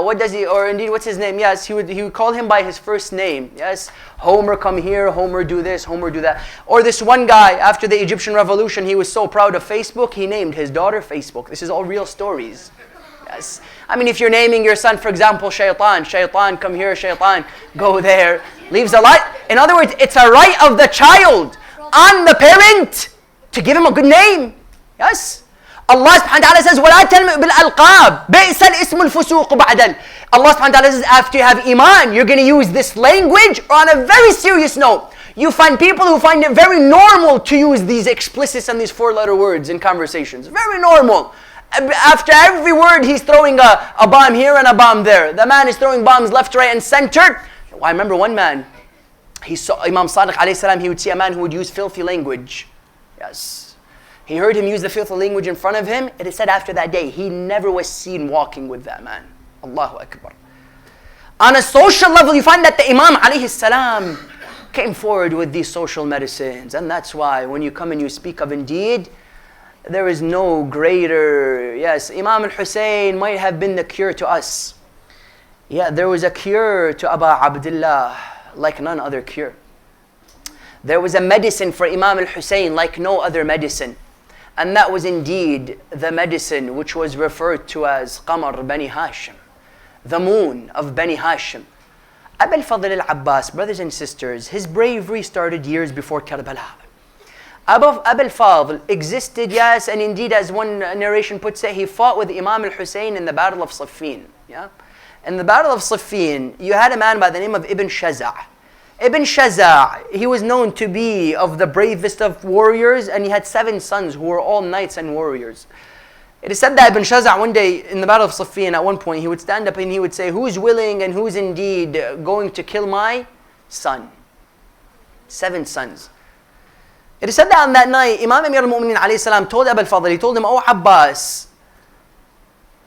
what does he, or indeed what's his name? Yes, he would call him by his first name. Yes, Homer come here, Homer do this, Homer do that. Or this one guy, after the Egyptian revolution, he was so proud of Facebook, he named his daughter Facebook. This is all real stories. Yes, I mean, if you're naming your son, for example, Shaitan come here, Shaitan go there, leaves a lot. In other words, it's a right of the child on the parent to give him a good name. Yes. Allah subhanahu wa ta'ala says, وَلَا تَلْمِئْ بِالْأَلْقَابِ بِئْسَ الْإِسْمُ الْفُسُوقُ بَعْدَ. Allah subhanahu wa ta'ala says, after you have iman, you're going to use this language. Or on a very serious note, you find people who find it very normal to use these explicits and these 4-letter words in conversations. Very normal. After every word, he's throwing a bomb here and a bomb there. The man is throwing bombs left, right, and center. I remember one man, he saw Imam Sadiq alayhi salam, he would see a man who would use filthy language. Yes. He heard him use the filthy language in front of him. It is said after that day, he never was seen walking with that man. Allahu Akbar. On a social level, you find that the Imam alayhi salam came forward with these social medicines. And that's why when you come and you speak of indeed, there is no greater, yes, Imam al-Hussain might have been the cure to us. Yeah, there was a cure to Aba Abdullah like none other cure. There was a medicine for Imam al-Hussain like no other medicine. And that was indeed the medicine which was referred to as Qamar Bani Hashim, the moon of Bani Hashim. Abu al-Fadl al-Abbas, brothers and sisters, his bravery started years before Karbala. Abu al-Fadl existed, yes, and indeed, as one narration puts it, he fought with Imam al-Hussain in the Battle of Siffin. Yeah? In the Battle of Siffin, you had a man by the name of Ibn Shaza'. Ibn Shaza', he was known to be of the bravest of warriors, and he had 7 sons who were all knights and warriors. It is said that Ibn Shaza' one day in the Battle of Siffin, at one point, he would stand up and he would say, who's willing and who's indeed going to kill my son? 7 sons. It is said that on that night, Imam Amir al-Mu'mineen alayhi salam told Abu al-Fadl, he told him, oh Abbas,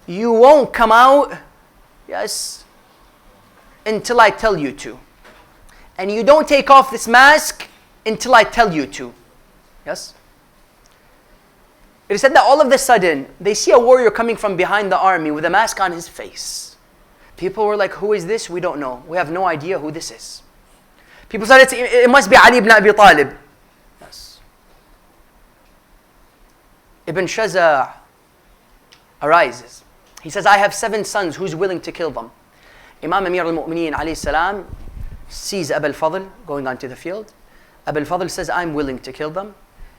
you won't come out, yes, until I tell you to. And you don't take off this mask until I tell you to. Yes? It is said that all of a sudden, they see a warrior coming from behind the army with a mask on his face. People were like, who is this? We don't know. We have no idea who this is. People said, it must be Ali ibn Abi Talib. Yes. Ibn Shaza' arises. He says, I have 7 sons, who's willing to kill them? Imam Amir al-Mu'mineen alayhi salam sees Abu al-Fadl going onto the field. Abu al-Fadl says, I'm willing to kill them.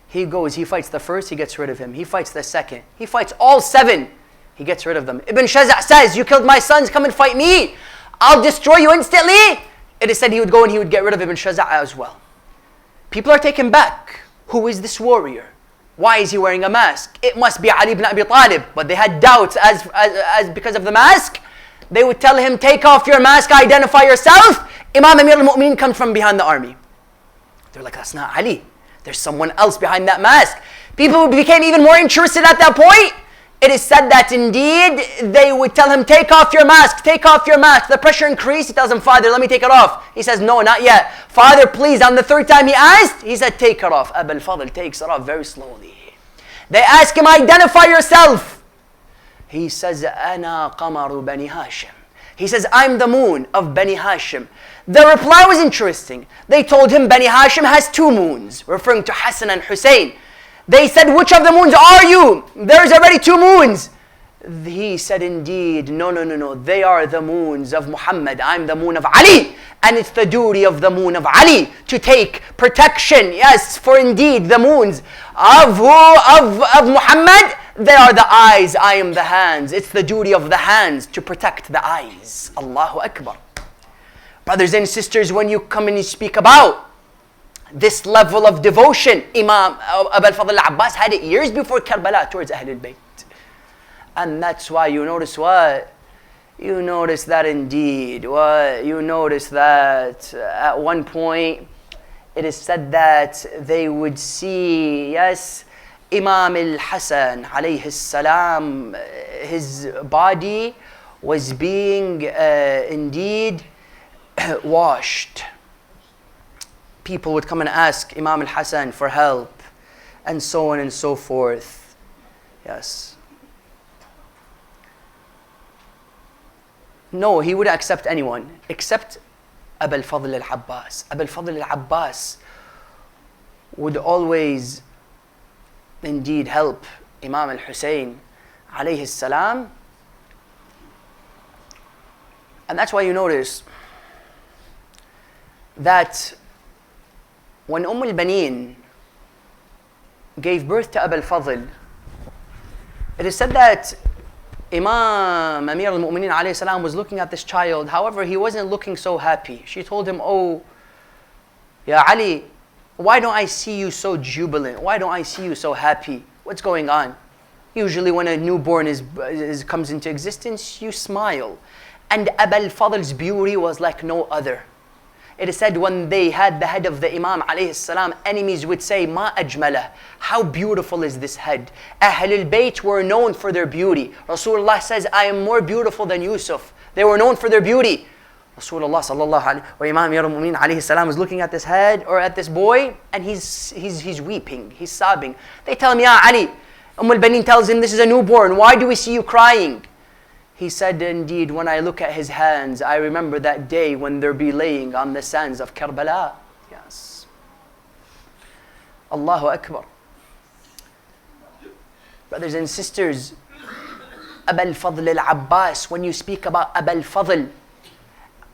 He goes, he fights the first, he gets rid of him. He fights the second. He fights all 7. He gets rid of them. Ibn Shaza' says, you killed my sons, come and fight me. I'll destroy you instantly. It is said he would go and he would get rid of Ibn Shaza' as well. People are taken back. Who is this warrior? Why is he wearing a mask? It must be Ali ibn Abi Talib. But they had doubts as because of the mask. They would tell him, take off your mask, identify yourself. Imam Amir al-Mu'mineen comes from behind the army. They're like, that's not Ali. There's someone else behind that mask. People became even more interested at that point. It is said that indeed they would tell him, take off your mask, take off your mask. The pressure increased. He tells him, Father, let me take it off. He says, no, not yet. Father, please. On the 3rd time he asked, he said, take it off. Abu al-Fadl takes it off very slowly. They ask him, identify yourself. He says, Ana qamaru Bani Hashim. He says, I'm the moon of Bani Hashim. The reply was interesting. They told him Bani Hashim has 2 moons, referring to Hassan and Hussain. They said, which of the moons are you? There's already 2 moons. He said, indeed, no. They are the moons of Muhammad. I'm the moon of Ali. And it's the duty of the moon of Ali to take protection. Yes, for indeed the moons of Muhammad, they are the eyes, I am the hands. It's the duty of the hands to protect the eyes. Allahu Akbar. Brothers and sisters, when you come and you speak about this level of devotion, Imam Abu al-Fadl al-Abbas had it years before Karbala towards Ahlul Bayt. And that's why you notice what? You notice that indeed. What? You notice that at one point it is said that they would see, yes, Imam al-Hasan alayhi salam, his body was being indeed washed. People would come and ask Imam al-Hasan for help, and so on and so forth. Yes. No, he would accept anyone except Abu al-Fadl al-Abbas. Abu al-Fadl al-Abbas would always indeed help Imam al-Hussain alayhi salam. And that's why you notice that when al-Banin gave birth to Abu al-Fadl, it is said that Imam Amir al-Mu'mineen alayhi salam was looking at this child. However, he wasn't looking so happy. She told him, oh, Ya Ali, why don't I see you so jubilant? Why don't I see you so happy? What's going on? Usually when a newborn comes into existence, you smile. And Abu al-Fadl's beauty was like no other. It is said when they had the head of the Imam alayhi salam, enemies would say, Ma ajmalah, how beautiful is this head. Ahlul Bayt were known for their beauty. Rasulullah says, I am more beautiful than Yusuf. They were known for their beauty. Rasulullah sallallahu alayhi wa Imam Amir al-Mu'mineen alayhi salam is looking at this head or at this boy, and he's weeping, he's sobbing. They tell him, Ya Ali, al-Banin tells him, this is a newborn. Why do we see you crying? He said, indeed, when I look at his hands, I remember that day when they'll be laying on the sands of Karbala. Yes. Allahu Akbar. Brothers and sisters, Abu al-Fadl al-Abbas, when you speak about Abu al-Fadl,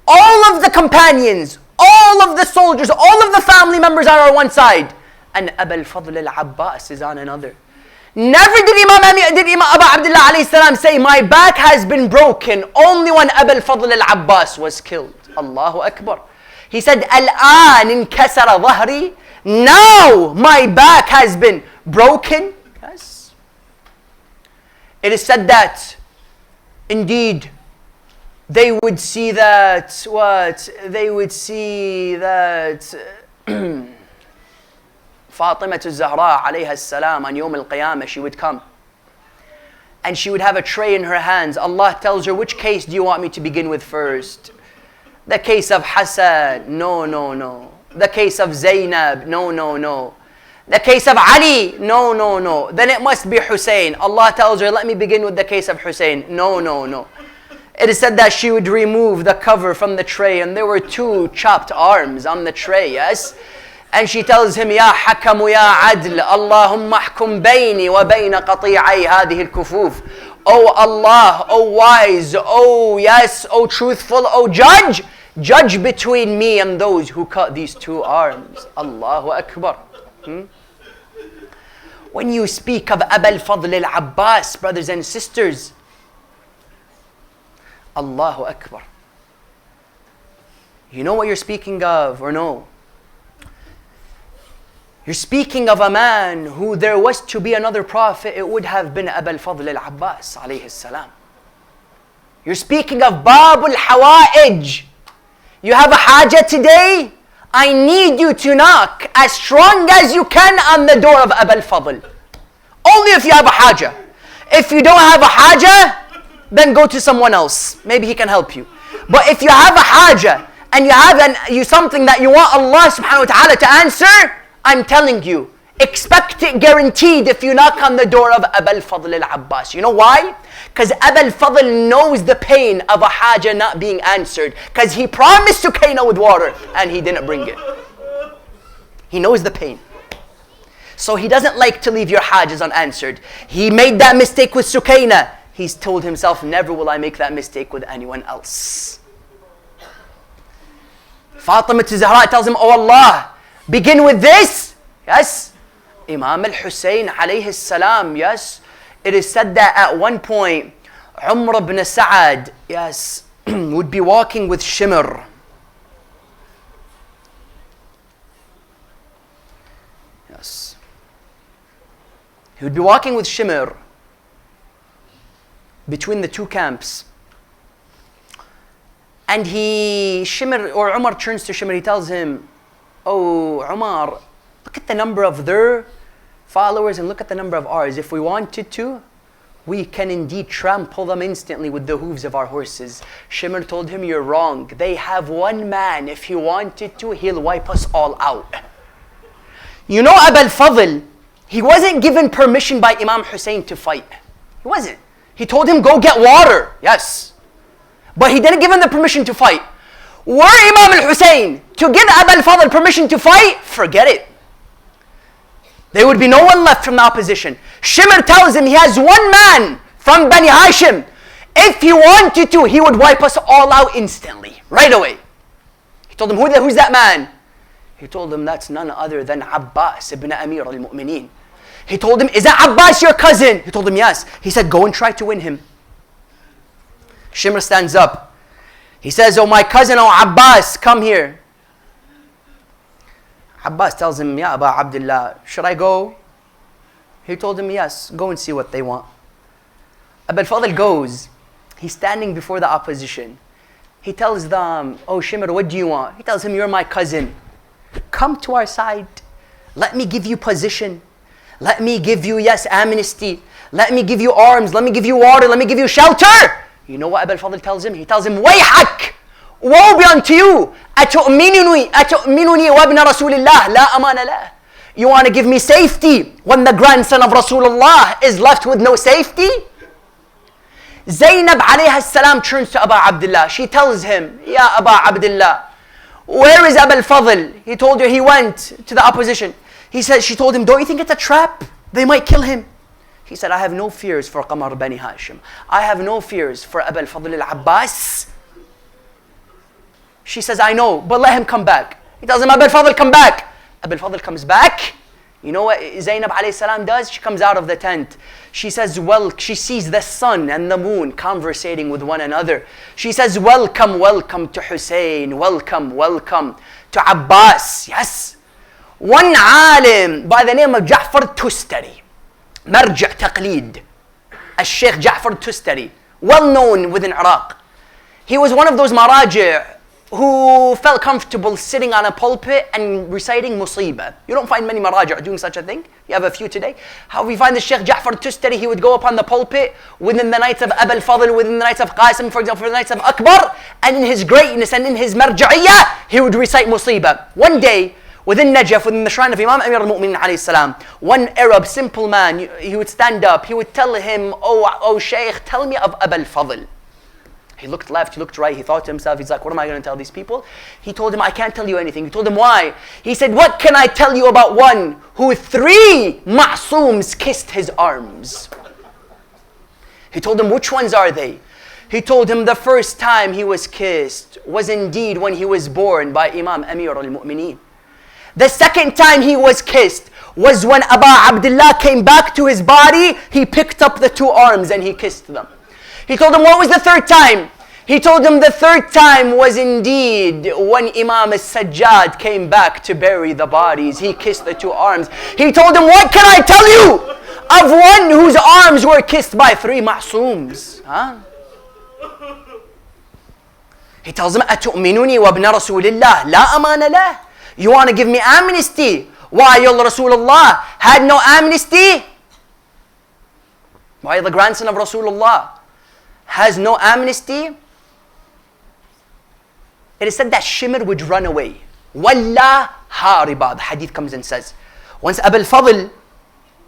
all of the companions, all of the soldiers, all of the family members are on one side, and Abu al-Fadl al-Abbas is on another. Never did Imam Abu Abdullah alayhi salam say, my back has been broken, only when Abu al-Fadl al-Abbas was killed. Allahu Akbar. He said, Al-an inkasara dhahri, now my back has been broken. Yes. It is said that, indeed, they would see that, what? They would see that Fatima Zahra alayha salam on Yawm al-Qiyamah, she would come. And she would have a tray in her hands. Allah tells her, which case do you want me to begin with first? The case of Hassan, no, no, no. The case of Zainab, no, no, no. The case of Ali, no, no, no. Then it must be Hussain. Allah tells her, let me begin with the case of Hussain. No, no, no. It is said that she would remove the cover from the tray, and there were 2 chopped arms on the tray, yes? And she tells him, Ya hakamu ya adl, Allahumma ahkum bayni wa bayna qati'ay hadhihi al-kufuf. Oh Allah, oh wise, oh yes, oh truthful, oh judge, judge between me and those who cut these 2 arms. Allahu Akbar. When you speak of Abu al-Fadl al-Abbas, brothers and sisters, Allahu Akbar. You know what you're speaking of, or no? You're speaking of a man who there was to be another prophet, it would have been Abu al-Fadl al-Abbas alayhi salam. You're speaking of Babul Hawa'ij. You have a haja today? I need you to knock as strong as you can on the door of Abu al-Fadl. Only if you have a haja. If you don't have a haja, then go to someone else. Maybe he can help you. But if you have a haja and you have something that you want Allah subhanahu wa ta'ala to answer, I'm telling you, expect it guaranteed if you knock on the door of Abu al-Fadl al-Abbas. You know why? Because Abu al-Fadl knows the pain of a haja not being answered. Because he promised Sukaina with water and he didn't bring it. He knows the pain. So he doesn't like to leave your hajas unanswered. He made that mistake with Sukaina. He's told himself, never will I make that mistake with anyone else. Fatima Zahra tells him, oh Allah, begin with this. Yes. Imam al-Hussain alayhi salam, yes. It is said that at one point, Umar ibn Sa'ad, yes, would be walking with Shimr. Yes. He would be walking with Shimr between the 2 camps. And Umar turns to Shimr, he tells him, oh Umar, look at the number of their followers and look at the number of ours. If we wanted to, we can indeed trample them instantly with the hooves of our horses. Shimr told him, you're wrong. They have 1 man. If he wanted to, he'll wipe us all out. You know Abu al-Fadl, he wasn't given permission by Imam Hussain to fight. He wasn't. He told him, go get water. Yes. But he didn't give him the permission to fight. Were Imam al-Hussain to give Abu al-Fadl permission to fight, forget it. There would be no one left from the opposition. Shimr tells him he has 1 man from Bani Hashim. If he wanted to, he would wipe us all out instantly, right away. He told him, who's that man? He told him, that's none other than Abbas ibn Amir al-Mu'mineen. He told him, is that Abbas your cousin? He told him, yes. He said, go and try to win him. Shimr stands up. He says, oh my cousin, oh Abbas, come here. Abbas tells him, Ya Abu Abdullah, should I go? He told him, yes, go and see what they want. Abu al-Fadl goes. He's standing before the opposition. He tells them, oh Shimr, what do you want? He tells him, you're my cousin. Come to our side. Let me give you position. Let me give you, yes, amnesty. Let me give you arms. Let me give you water. Let me give you shelter. You know what Abu al-Fadl tells him? He tells him, Wayhak! Woe be unto you! أتؤمنني وابن رسول الله لا أمان له. You want to give me safety when the grandson of Rasulullah is left with no safety? Zainab alayha salam turns to Abu Abdullah. She tells him, Ya Abu Abdullah, where is Abu al-Fadl? He told her he went to the opposition. She told him, don't you think it's a trap? They might kill him. He said, I have no fears for Qamar Bani Hashim. I have no fears for Abu al-Fadl al-Abbas. She says, I know, but let him come back. He tells him, Abu al-Fadl, come back. Abu al-Fadl comes back. You know what Zainab alayhi salam does? She comes out of the tent. She says, well, she sees the sun and the moon conversating with one another. She says, welcome, welcome to Hussain. Welcome, welcome to Abbas. Yes. One alim by the name of Ja'far Tustari. Marja' Taqleed. Al-Sheikh Ja'far Tustari. Well known within Iraq. He was one of those maraji' who felt comfortable sitting on a pulpit and reciting musibah. You don't find many maraji' doing such a thing. You have a few today. How we find the Sheikh Ja'far Tustari, he would go up on the pulpit within the nights of Abu al-Fadl, within the nights of Qasim, for example, for the nights of Akbar, and in his greatness and in his marja'iyah, he would recite musibah. One day, within Najaf, within the shrine of Imam Amir al-Mu'minin alayhi salam, one Arab, simple man, he would stand up, he would tell him, oh Shaykh, tell me of Abu al-Fadl. He looked left, he looked right, he thought to himself, he's like, what am I going to tell these people? He told him, I can't tell you anything. He told him, why? He said, what can I tell you about one who 3 ma'sooms kissed his arms? He told him, which ones are they? He told him the first time he was kissed was indeed when he was born by Imam Amir al-Mu'minin. The second time he was kissed was when Abu Abdullah came back to his body, he picked up the 2 arms and he kissed them. He told him, what was the third time? He told him the third time was indeed when Imam al-Sajjad came back to bury the bodies. He kissed the 2 arms. He told him, what can I tell you of one whose arms were kissed by 3 ma'sooms? Huh? He tells him, أَتُؤْمِنُونِي وَابْنَ رَسُولِ اللَّهِ لَا أَمَانَ لَهِ. You want to give me amnesty? Why, your Rasulullah had no amnesty? Why the grandson of Rasulullah has no amnesty? It is said that Shimr would run away. Walla hariba. The hadith comes and says, once Abu al-Fadl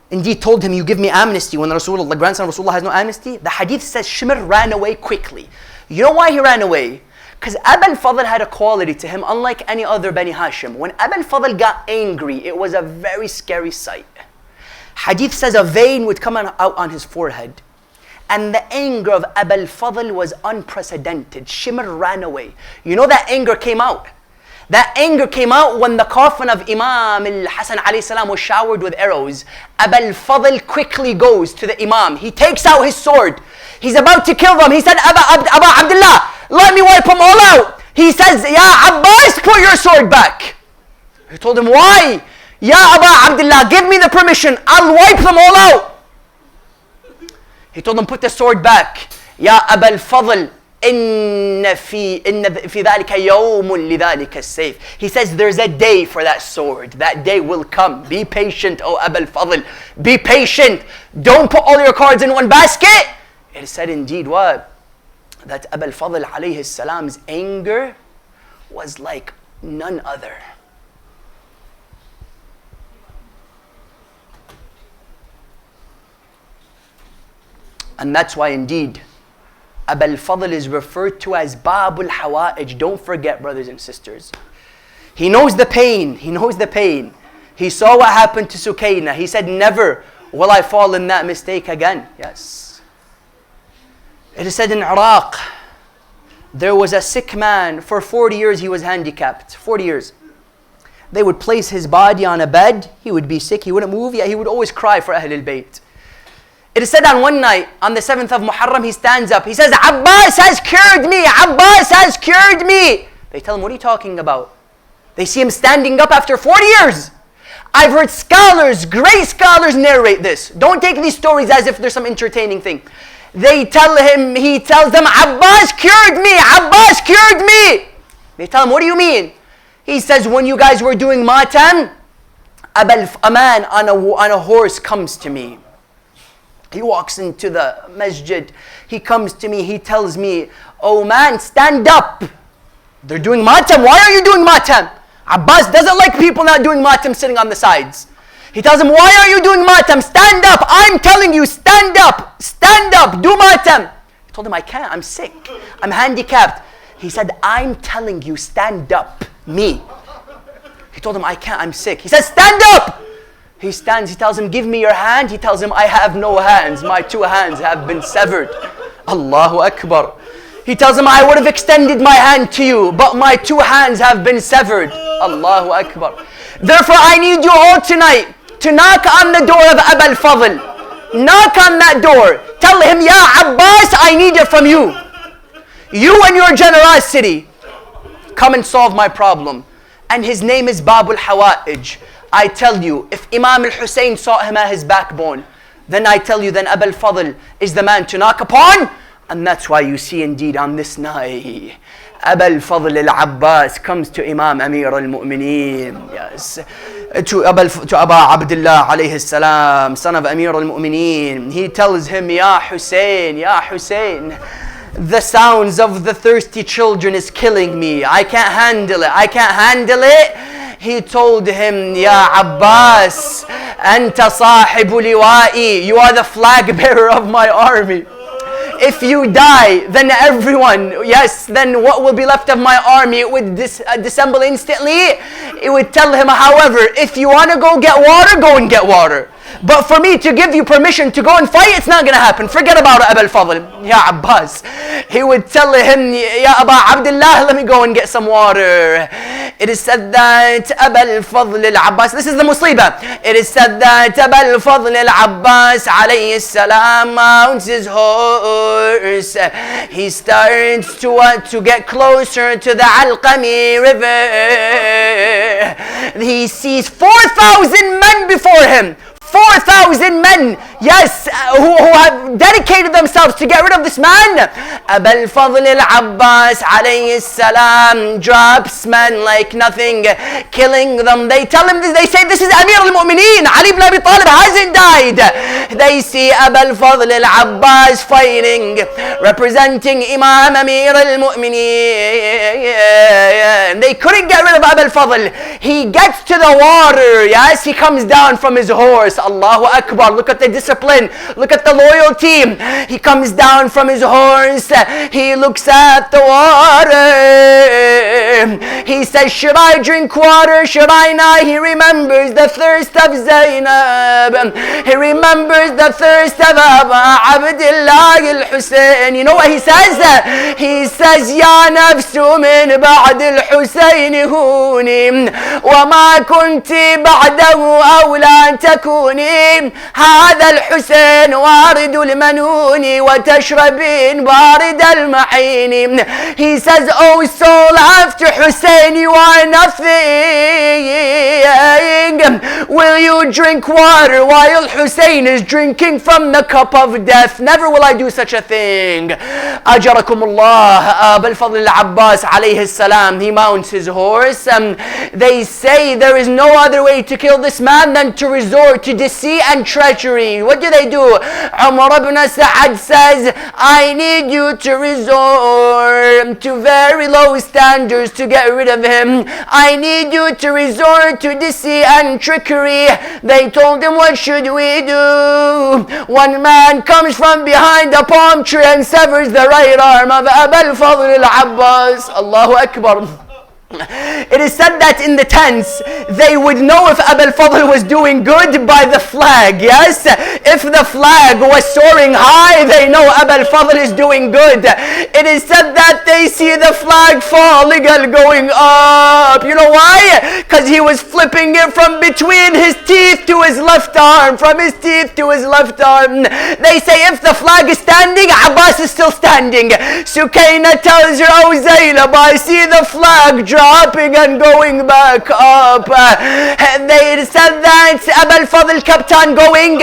indeed told him, you give me amnesty, when Rasulullah, the grandson of Rasulullah, has no amnesty, the hadith says Shimr ran away quickly. You know why he ran away? Because Abu al-Fadl had a quality to him unlike any other Bani Hashim. When Abu al-Fadl got angry, it was a very scary sight. Hadith says a vein would come out on his forehead. And the anger of Abu al-Fadl was unprecedented. Shimr ran away. You know that anger came out. That anger came out when the coffin of Imam al-Hasan alayhi salam was showered with arrows. Abu al-Fadl quickly goes to the Imam. He takes out his sword. He's about to kill them. He said, Abu Abdullah, let me wipe them all out. He says, Ya Abbas, put your sword back. He told him, why? Ya Abu Abdullah, give me the permission. I'll wipe them all out. He told him, put the sword back. Ya Abu al-Fadl, inna fi dhalika yawmun li dhalika as-sayf. He says there's a day for that sword. That day will come. Be patient, O Abu al-Fadl. Be patient. Don't put all your cards in one basket. It is said indeed what? That Abu al-Fadl alayhi salam's anger was like none other. And that's why indeed Abu al-Fadl is referred to as Babul Hawa'ij. Don't forget, brothers and sisters. He knows the pain. He knows the pain. He saw what happened to Sukaina. He said, never will I fall in that mistake again. Yes. It is said in Iraq, there was a sick man. For 40 years he was handicapped. 40 years. They would place his body on a bed. He would be sick. He wouldn't move. Yet he would always cry for Ahlul Bayt. It is said on one night, on the 7th of Moharram, he stands up. He says, Abbas has cured me. Abbas has cured me. They tell him, what are you talking about? They see him standing up after 40 years. I've heard scholars, great scholars narrate this. Don't take these stories as if there's some entertaining thing. They tell him, he tells them, Abbas cured me. Abbas cured me. They tell him, what do you mean? He says, when you guys were doing matam, a man on a horse comes to me. He walks into the masjid. He comes to me. He tells me, oh man, stand up. They're doing matam. Why are you doing matam? Abbas doesn't like people not doing matam sitting on the sides. He tells him, why are you doing matam? Stand up. I'm telling you, stand up. Stand up. Do matam. He told him, I can't. I'm sick. I'm handicapped. He said, I'm telling you, stand up. Me. He told him, I can't. I'm sick. He says, stand up. He stands, he tells him, give me your hand. He tells him, I have no hands. My 2 hands have been severed. Allahu Akbar. He tells him, I would have extended my hand to you, but my two hands have been severed. Allahu Akbar. Therefore, I need you all tonight to knock on the door of Aba al-Fadl. Knock on that door. Tell him, Ya Abbas, I need it from you. You and your generosity, come and solve my problem. And his name is Babul Hawa'ij. I tell you, if Imam al-Hussain sought him at his backbone, then I tell you, then Aba al-Fadl is the man to knock upon. And that's why you see indeed on this night, Aba al-Fadl al-Abbas comes to Imam Amir al-Mu'mineen. Yes. To Aba Abdullah alayhi salam, son of Amir al-Mu'mineen. He tells him, Ya Hussain, Ya Hussain, the sounds of the thirsty children is killing me. I can't handle it. I can't handle it. He told him, Ya Abbas, Anta sahibu liwa'i. You are the flag bearer of my army. If you die, then everyone, yes, then what will be left of my army? It would dissemble instantly. It would tell him, however, if you want to go get water, go and get water. But for me to give you permission to go and fight, it's not going to happen. Forget about it, Aba al-Fadl, Ya Abbas. He would tell him, Ya Aba Abdullah, let me go and get some water. It is said that Aba al-Fadl al-Abbas, this is the musibah. It is said that Aba al-Fadl al-Abbas alayhi salam mounts his horse. He starts to get closer to the Alqami river. He sees 4,000 men before him. 4,000 men, yes, who have dedicated themselves to get rid of this man. Aba al-Fadl al-Abbas alayhi salam drops men like nothing, killing them. They tell him this, they say, this is Amir al-Mu'mineen, Ali ibn Abi Talib hasn't died. They see Aba al-Fadl al-Abbas fighting, representing Imam Amir al-Mu'mineen. They couldn't get rid of Aba al-Fadl. He gets to the water, yes, he comes down from his horse. Allahu Akbar, look at the discipline, look at the loyalty. He comes down from his horse, he looks at the water. He says, should I drink water, should I not? He remembers the thirst of Zainab. He remembers the thirst of Abdullah al-Hussain. You know what he says? He says, Ya nafsu min ba'd al-Hussain huni wa ma kunti ba'dahu awla takuni. هذا الحسين وارد المنون وتشربين بارد المحين. He says, oh soul, after Hussein you are nothing. Will you drink water while Hussein is drinking from the cup of death? Never will I do such a thing. أجركم الله. Aba al-Fadl al-Abbas alayhi salam, he mounts his horse. They say there is no other way to kill this man than to resort to deceit and treachery. What do? Umar ibn Sa'ad says, I need you to resort to very low standards to get rid of him. I need you to resort to deceit and trickery. They told him, what should we do? One man comes from behind a palm tree and severs the right arm of Aba al-Fadl al-Abbas. Allahu Akbar. It is said that in the tents, they would know if Aba al-Fadl was doing good by the flag, yes? If the flag was soaring high, they know Aba al-Fadl is doing good. It is said that they see the flag falling and going up. You know why? Because he was flipping it from between his teeth to his left arm, from his teeth to his left arm. They say if the flag is standing, Abbas is still standing. Sukaina tells her, oh Zainab, I see the flag dropping and going back up. They said that Aba al-Fadl kept on going.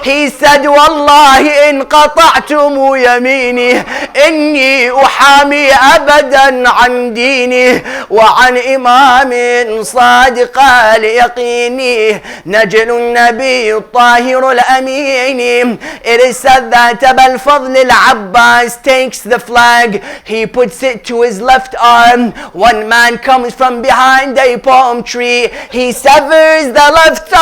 He said, Wallahi in qata'tumu yamini inni uhami abadan an dini wa an imamin sadiq al-yaqini najlu nabi al-tahir al-amin. It is said that Aba al-Fadl al-Abbas takes the flag, he puts it to his left arm. One man comes from behind a palm tree, he severs the left arm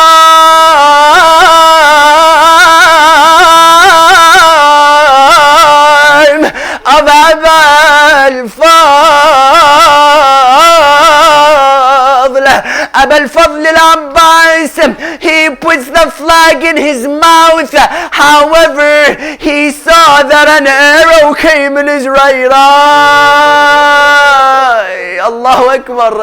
of Aba al-Fadl. Aba al-Fadl al-Abbas, he puts the flag in his mouth. However, he saw that an arrow came in his right eye. Allahu Akbar.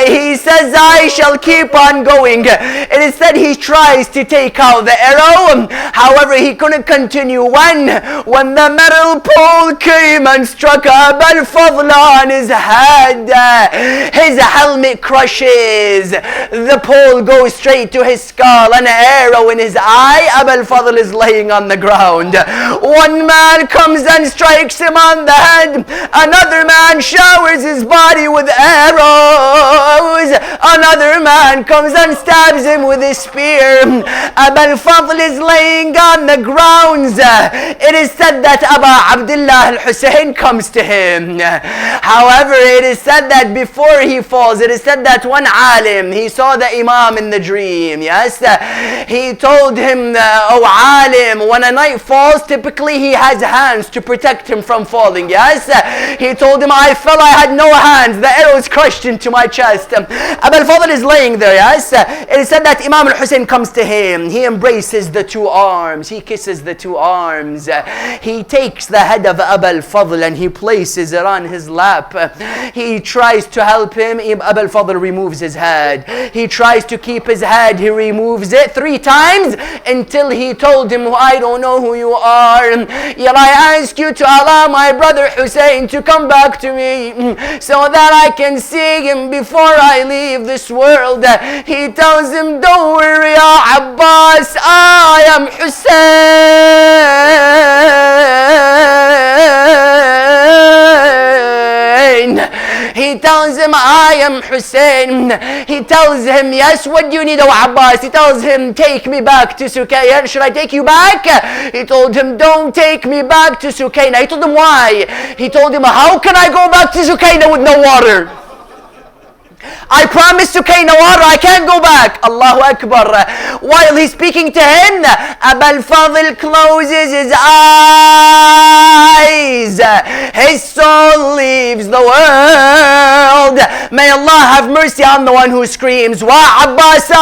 He says, I shall keep on going. It is said he tries to take out the arrow. However, he couldn't continue. When the metal pole came and struck Aba al-Fadl on his head, his helmet crushes. The pole goes straight to his skull. An arrow in his eye. Aba al-Fadl is laying on the ground. One man comes and strikes him on the head. Another man showers his body with arrows. Another man comes and stabs him with his spear. Aba al-Fadl is laying on the grounds. It is said that Aba Abdullah al-Hussain comes to him. However, it is said that before he falls, it is said that one alim, he saw the imam in the dream. Yes, he told him, oh alim, when a knight falls, typically he has hands to protect him from falling. Yes, he told him, I fell, I had no hands, the arrow is crushed into my chest. Aba al-Fadl is laying there. Yes, it is said that Imam al-Hussain comes to him. He embraces the two arms, he kisses the two arms. He takes the head of Aba al-Fadl and he places it on his lap. He tries to help him. Aba al-Fadl removes his head. He tries to keep his head. He removes it 3 times until he told him, I don't know who you are, yet I ask you to allow my brother Hussein to come back to me so that I can see him before I leave this world. He tells him, don't worry, Ya Abbas, I am Hussein. He tells him, I am Hussein. He tells him, yes, what do you need, O Abbas? He tells him, take me back to Sukaina. Should I take you back? He told him, don't take me back to Sukaina. He told him, why? He told him, how can I go back to Sukaina with no water? I promised Sukaina water, I can't go back. Allahu Akbar. While he's speaking to him, Aba al-Fadl closes his eyes. His soul leaves the world. May Allah have mercy on the one who screams, Wa Abbasa,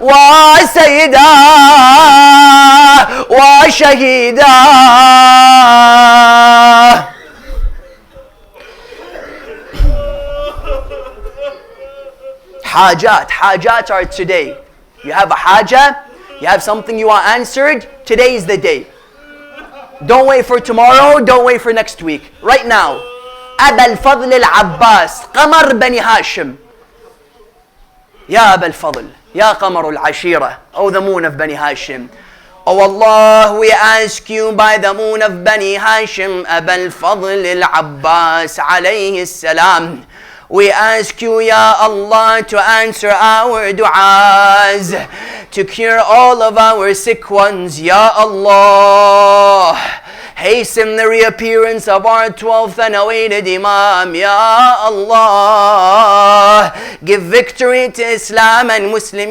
Wa Sayyida, Wa Shahida. Hajat are today. You have a haja, you have something you want answered, today is the day. Don't wait for tomorrow, don't wait for next week. Right now. Aba al-Fadl al-Abbas, Qamar Bani Hashim. Ya Aba al-Fadl, Ya Qamar al-Ashira, O the moon of Bani Hashim. Oh Allah, we ask you by the moon of Bani Hashim, Aba al-Fadl al-Abbas alayhi salam. We ask you, Ya Allah, to answer our du'as, to cure all of our sick ones, Ya Allah. Hasten the reappearance of our 12th and awaited Imam, Ya Allah. Give victory to Islam and Muslimin.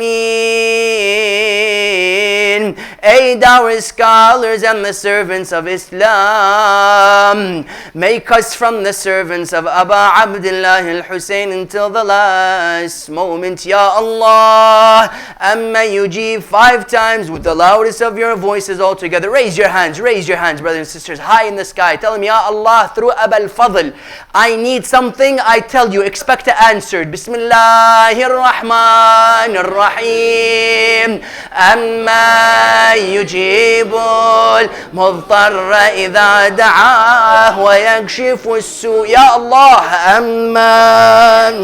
Aid our scholars and the servants of Islam. Make us from the servants of Aba Abdullah al-Hussein until the last moment, Ya Allah. Amma yujib 5 times with the loudest of your voices all together. Raise your hands, brothers and sisters, high in the sky. Tell him, Ya Allah, through Aba al-Fadl, I need something, I tell you, expect it answered. Bismillahir Rahmanir Rahim. Amma yujibul mudtarra idha da'ah wa yakshifu as-su'. Ya Allah, amma.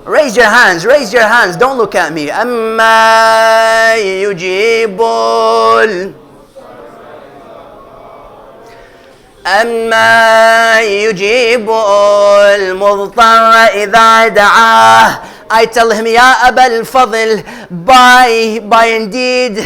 Raise your hands, don't look at me. Amma yujibul. أما يجيب المضطر إذا دعاه. I tell him, Ya Aba al-Fadl, by indeed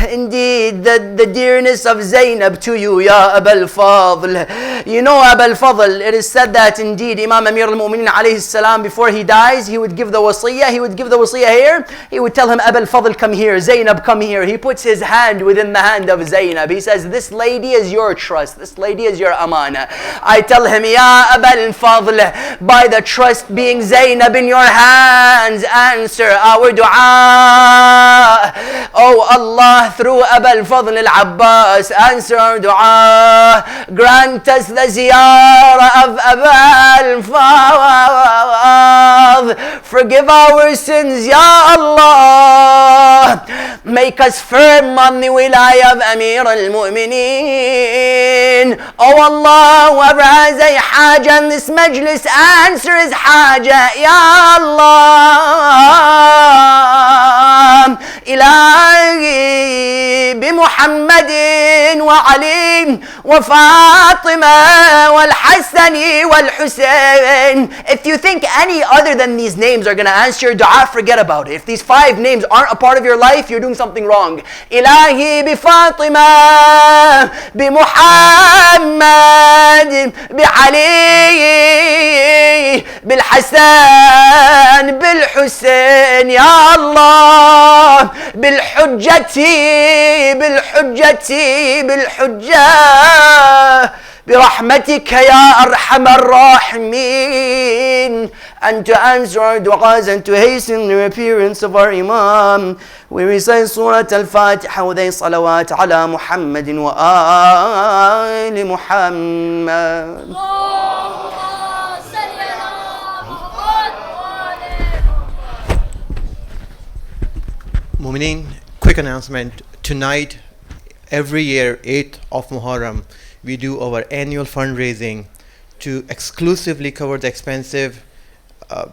the dearness of Zainab to you, Ya Aba al-Fadl, You know Abu al-Fadl, it is said that indeed Imam Amir al-Mu'mineen alayhi salam, before he dies, he would give the wasiyah. He would give the wasiyah here. He would tell him, Abu al-Fadl, come here. Zainab, come here. He puts his hand within the hand of Zainab. He says, this lady is your trust. This lady is your amana. I tell him, Ya Abu al-Fadl, by the trust being Zainab in your hands, answer our dua. Oh Allah, through Abu al-Fadl al-Abbas, answer our dua. Grant us the ziyarah of Abu al-Fadl. Forgive our sins, Ya Allah. Make us firm on the wilayah of Amir al-Mu'mineen. Oh Allah, whoever has a haja in this majlis, answer his haja, Ya Allah. Ilahi bi Muhammadin wa Ali wa Fatima wal Hassani wal Hussain. If you think any other than these names are going to answer your dua, forget about it. If these 5 names aren't a part of your life, you're doing something wrong. Ilahi bi Fatima, bi Muhammad, bi Ali, bil Hassan, bil Hussain, Ya Allah, bil Hujjati, bil Hujjati, bil Hujjah. برحمتك يا أرحم الراحمين, and to answer our du'as and to hasten the appearance of our Imam, we recite Surah Al-Fatiha with a salawat ala Muhammadin wa ali Muhammad. Mu'mineen, quick announcement. Tonight, every year, 8th of Moharram, we do our annual fundraising to exclusively cover the expensive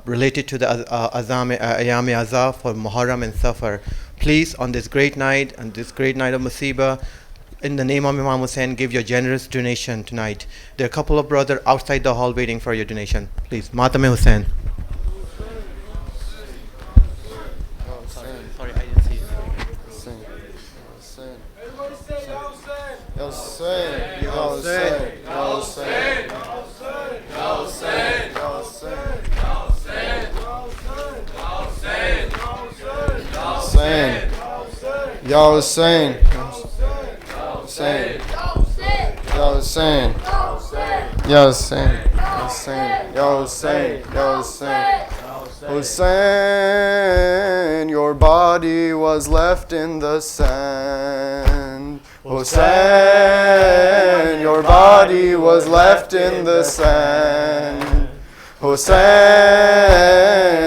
related to the Ayam-e Azah for Muharram and Safar. Please, on this great night, and this great night of Musibah, in the name of Imam Hussain, give your generous donation tonight. There are a couple of brothers outside the hall waiting for your donation. Please, Matam Hussain. Sorry, I didn't see it. Hussain, Hussain, Hussain, Hussain, Ya Hussain, Hussain, Ya Hussain, Ya Hussain, Hussain, Ya Hussain, Ya Hussain. Hussain, your body was left in the sand. Hussain, your body was left in the sand. Hussain,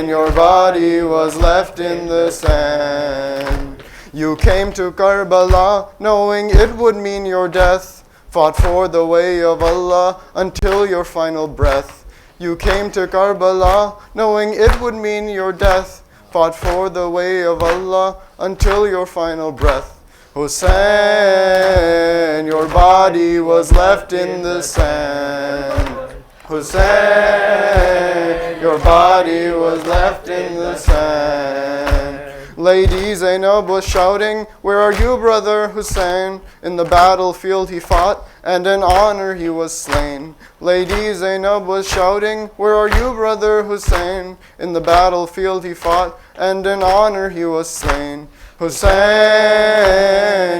your body was left in the sand. You came to Karbala knowing it would mean your death, fought for the way of Allah until your final breath. You came to Karbala knowing it would mean your death, fought for the way of Allah until your final breath. Hussain, your body was left in the sand. Hussain, your body was left in the sand. Lady Zainab was shouting, where are you, brother Hussain? In the battlefield he fought, and in honor he was slain. Lady Zainab was shouting, where are you, brother Hussain? In the battlefield he fought, and in honor he was slain. Hussain,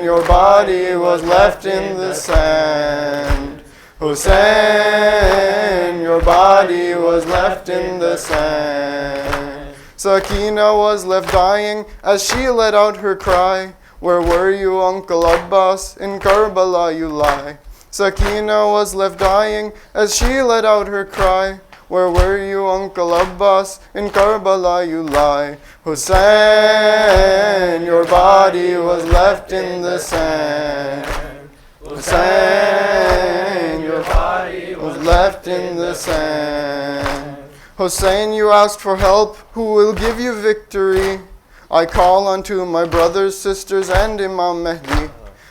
your body was left in the sand. Hussain, your body was left in the sand. Sakina was left dying as she let out her cry. Where were you, Uncle Abbas? In Karbala you lie. Sakina was left dying as she let out her cry. Where were you, Uncle Abbas? In Karbala you lie. Hussain, your body was left in the sand. Hussain, your body was left in the sand. Hussain, you asked for help. Who will give you victory? I call unto my brothers, sisters, and Imam Mahdi.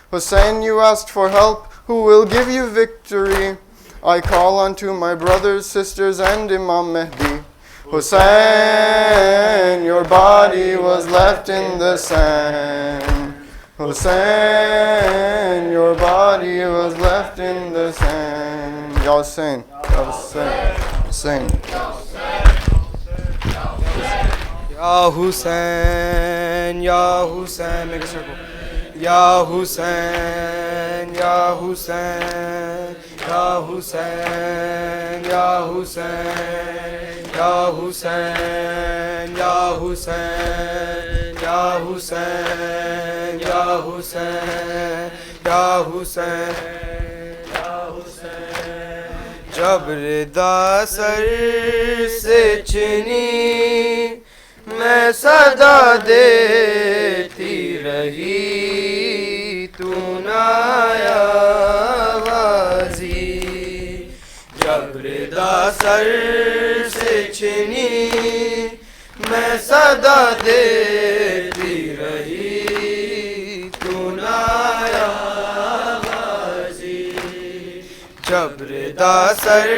Hussain, you asked for help. Who will give you victory? I call unto my brothers, sisters, and Imam Mahdi. Hussain, your body was left in the sand. Hussain, your body was left in the sand. Ya Hussain, Ya Hussain, Hussain. Ya Hussain, Ya Hussain, make a circle. Ya Hussain, Ya Hussain, Ya Hussain, Ya Hussain, Ya Hussain, Ya Hussain, Ya Hussain, Ya Hussain, Ya Hussain, Ya Hussain. جبردہ سر سے چنی میں صدا دیتی رہی تو نہ آیا غازی جبردہ سر سے چنی میں صدا دیتی رہی تو نہ آیا غازی جبردہ سر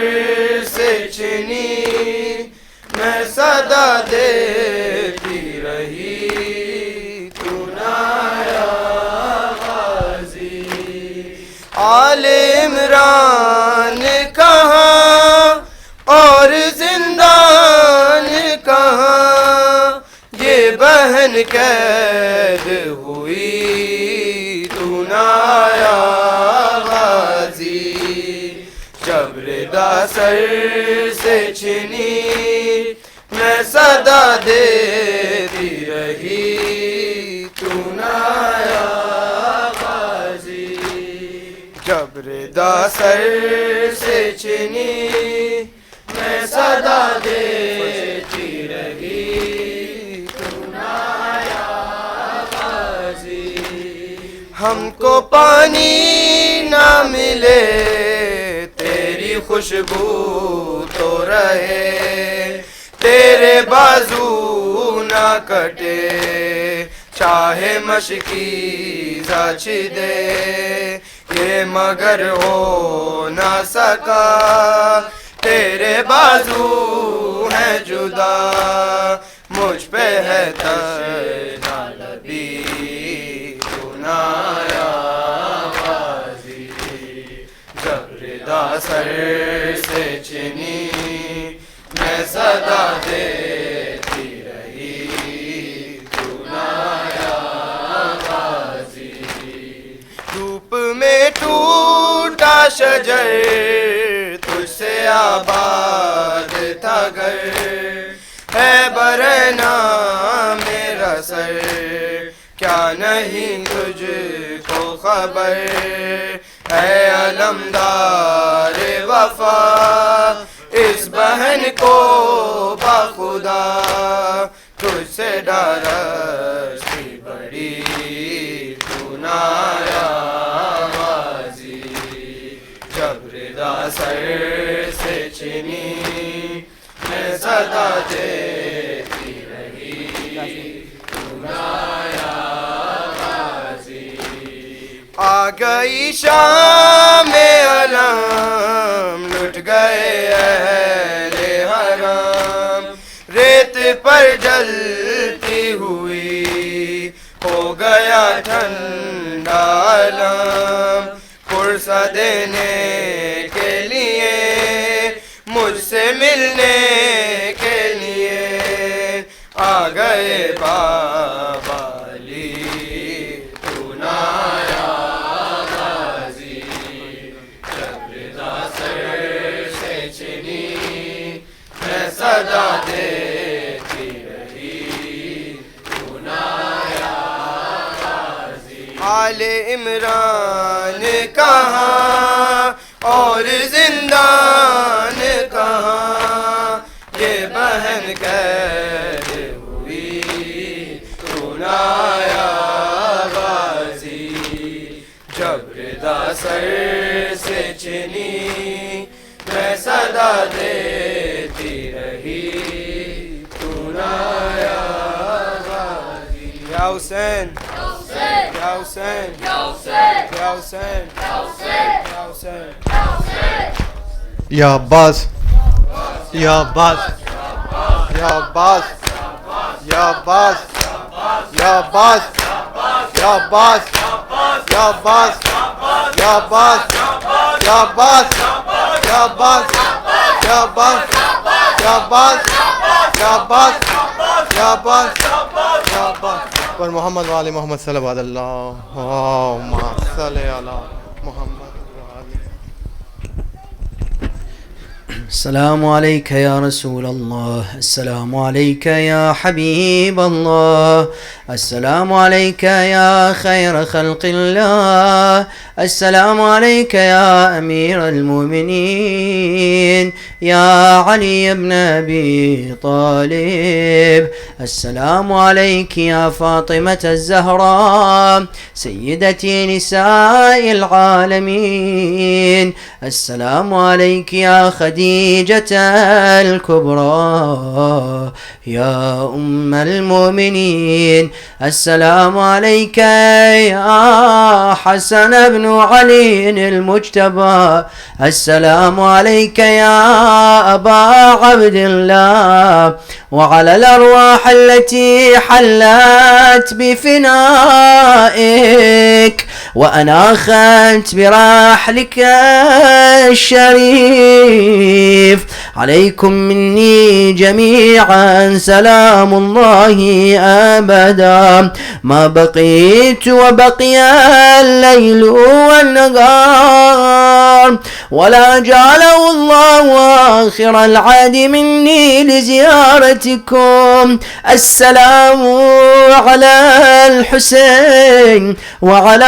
سے چنی میں صدا دیتی رہی تو نہ آیا غازی آل عمران کہاں اور زندان کہاں یہ بہن قید ہوئی تو نہ آیا غازی جبردہ سر سے چنی میں صدا دیتی رہی تو نہ آیا غازی جبردہ سر سے چنی میں صدا دیتی رہی تو نہ آیا غازی ہم کو پانی نہ ملے تیری خوشبو تو رہے تیرے بازو نہ کٹے چاہے مشکی زاچ دے یہ مگر ہو نہ سکا تیرے بازو ہیں جدا مجھ پہ ہے ترنا لبی تو نہ آیا غازی جبردہ سر سے چنی میں صدا دیتی رہی تو نہ آیا غازی دھوپ میں ٹوٹا شجر تجھ سے آباد تھا گھر ہے برنا میرا سر کیا نہیں تجھ کو خبر ہے علمدار وفا اس بہن کو بخدا تجھ سے ڈرتی بڑی تو نہ آیا غازی جبردہ سر سے چنی میں صدا دیتی رہی تو نہ آیا غازی آ گئی شام علم لٹ گئے اہل حرم ریت پر جلتی ہوئی ہو گیا ٹھنڈا علم پرسہ دینے کے لیے مجھ سے ملنے کے لیے آ گئے بابا علی تو نہ آیا غازی جبردہ سر سے چنی میں صدا دیتی رہی تو نہ آیا غازی آل عمران کہاں اور زندان کہاں یہ بہن قید ہوئی تو نہ آیا غازی جبردہ سر سے چنی میں صدا دیتی رہی تو نہ آیا غازی یا حسین یا حسین یا حسین یا حسین یا حسین یا عباس یا عباس یا عباس یا عباس یا عباس Ya Abbas, Ya Abbas, Ya Abbas, Ya Abbas, Ya Abbas, Ya Abbas, Ya Abbas, Ya Abbas, Ya Abbas, Ya Abbas. पर मोहम्मद वाले मोहम्मद सल्लल्लाहु अलैहि मोहम्मद। السلام عليك يا رسول الله، السلام عليك يا حبيب الله، السلام عليك يا خير خلق الله، السلام عليك يا أمير المؤمنين يا علي بن أبي طالب، السلام عليك يا فاطمة الزهراء سيدتي نساء العالمين، السلام عليك يا خديجة الكبرى يا أم المؤمنين، السلام عليك يا حسن بن علي المجتبى، السلام عليك يا أبا عبد الله، وعلى الأرواح التي حلت بفنائك وأناخت برحلك الشريف، عليكم مني جميعا سلام الله أبدا ما بقيت وبقي الليل والنهار، ولا جعله الله آخر العهد مني لزيارتكم. السلام على الحسين وعلى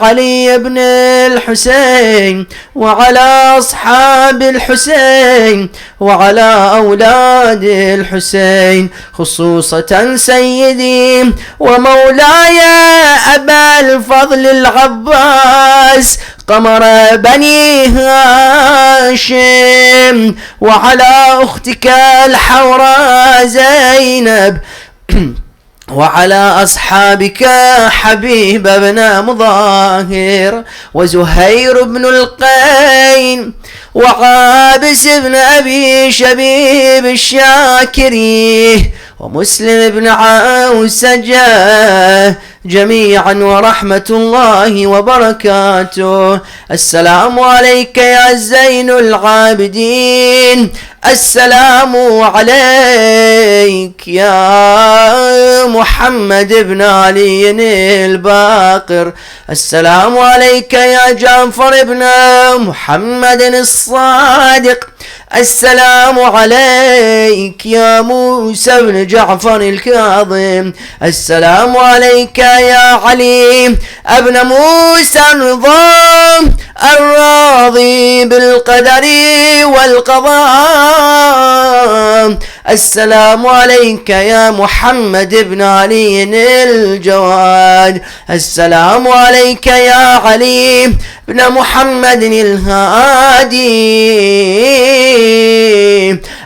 علي بن الحسين وعلى أصحاب الحسين وعلى أولاد الحسين، خصوصا سيدي ومولاي أبا الفضل العباس قمر بني هاشم، وعلى أختك الحوراء زينب، وعلى أصحابك حبيب بن مظاهر وزهير بن القين وعابس بن أبي شبيب الشاكري ومسلم بن عوسجة جميعا ورحمة الله وبركاته. السلام عليك يا زين العابدين، السلام عليك يا محمد بن علي الباقر، السلام عليك يا جعفر بن محمد الصادق، السلام عليك يا موسى بن جعفر الكاظم، السلام عليك يا علي ابن موسى النظام الراضي بالقدر والقضاء، السلام عليك يا محمد بن علي الجواد، السلام عليك يا علي بن محمد الهادي،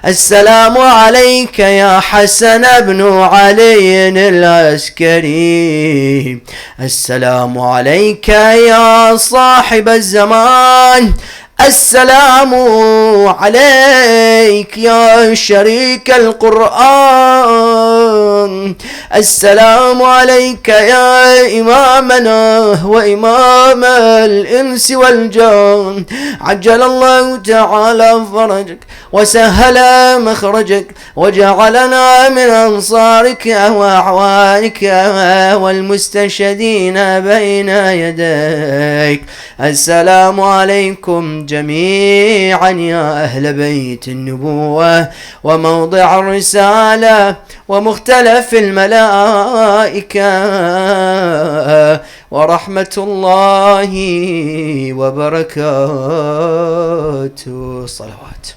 السلام عليك يا حسن بن علي العسكري، السلام عليك يا صاحب الزمان، السلام عليك يا شريك القرآن، السلام عليك يا إمامنا وإمام الإنس والجان، عجل الله تعالى فرجك وسهل مخرجك وجعلنا من أنصارك وأعوانك والمستشهدين بين يديك. السلام عليكم جميعا يا أهل بيت النبوة وموضع الرسالة ومختلف الملائكة ورحمة الله وبركاته. صلوات.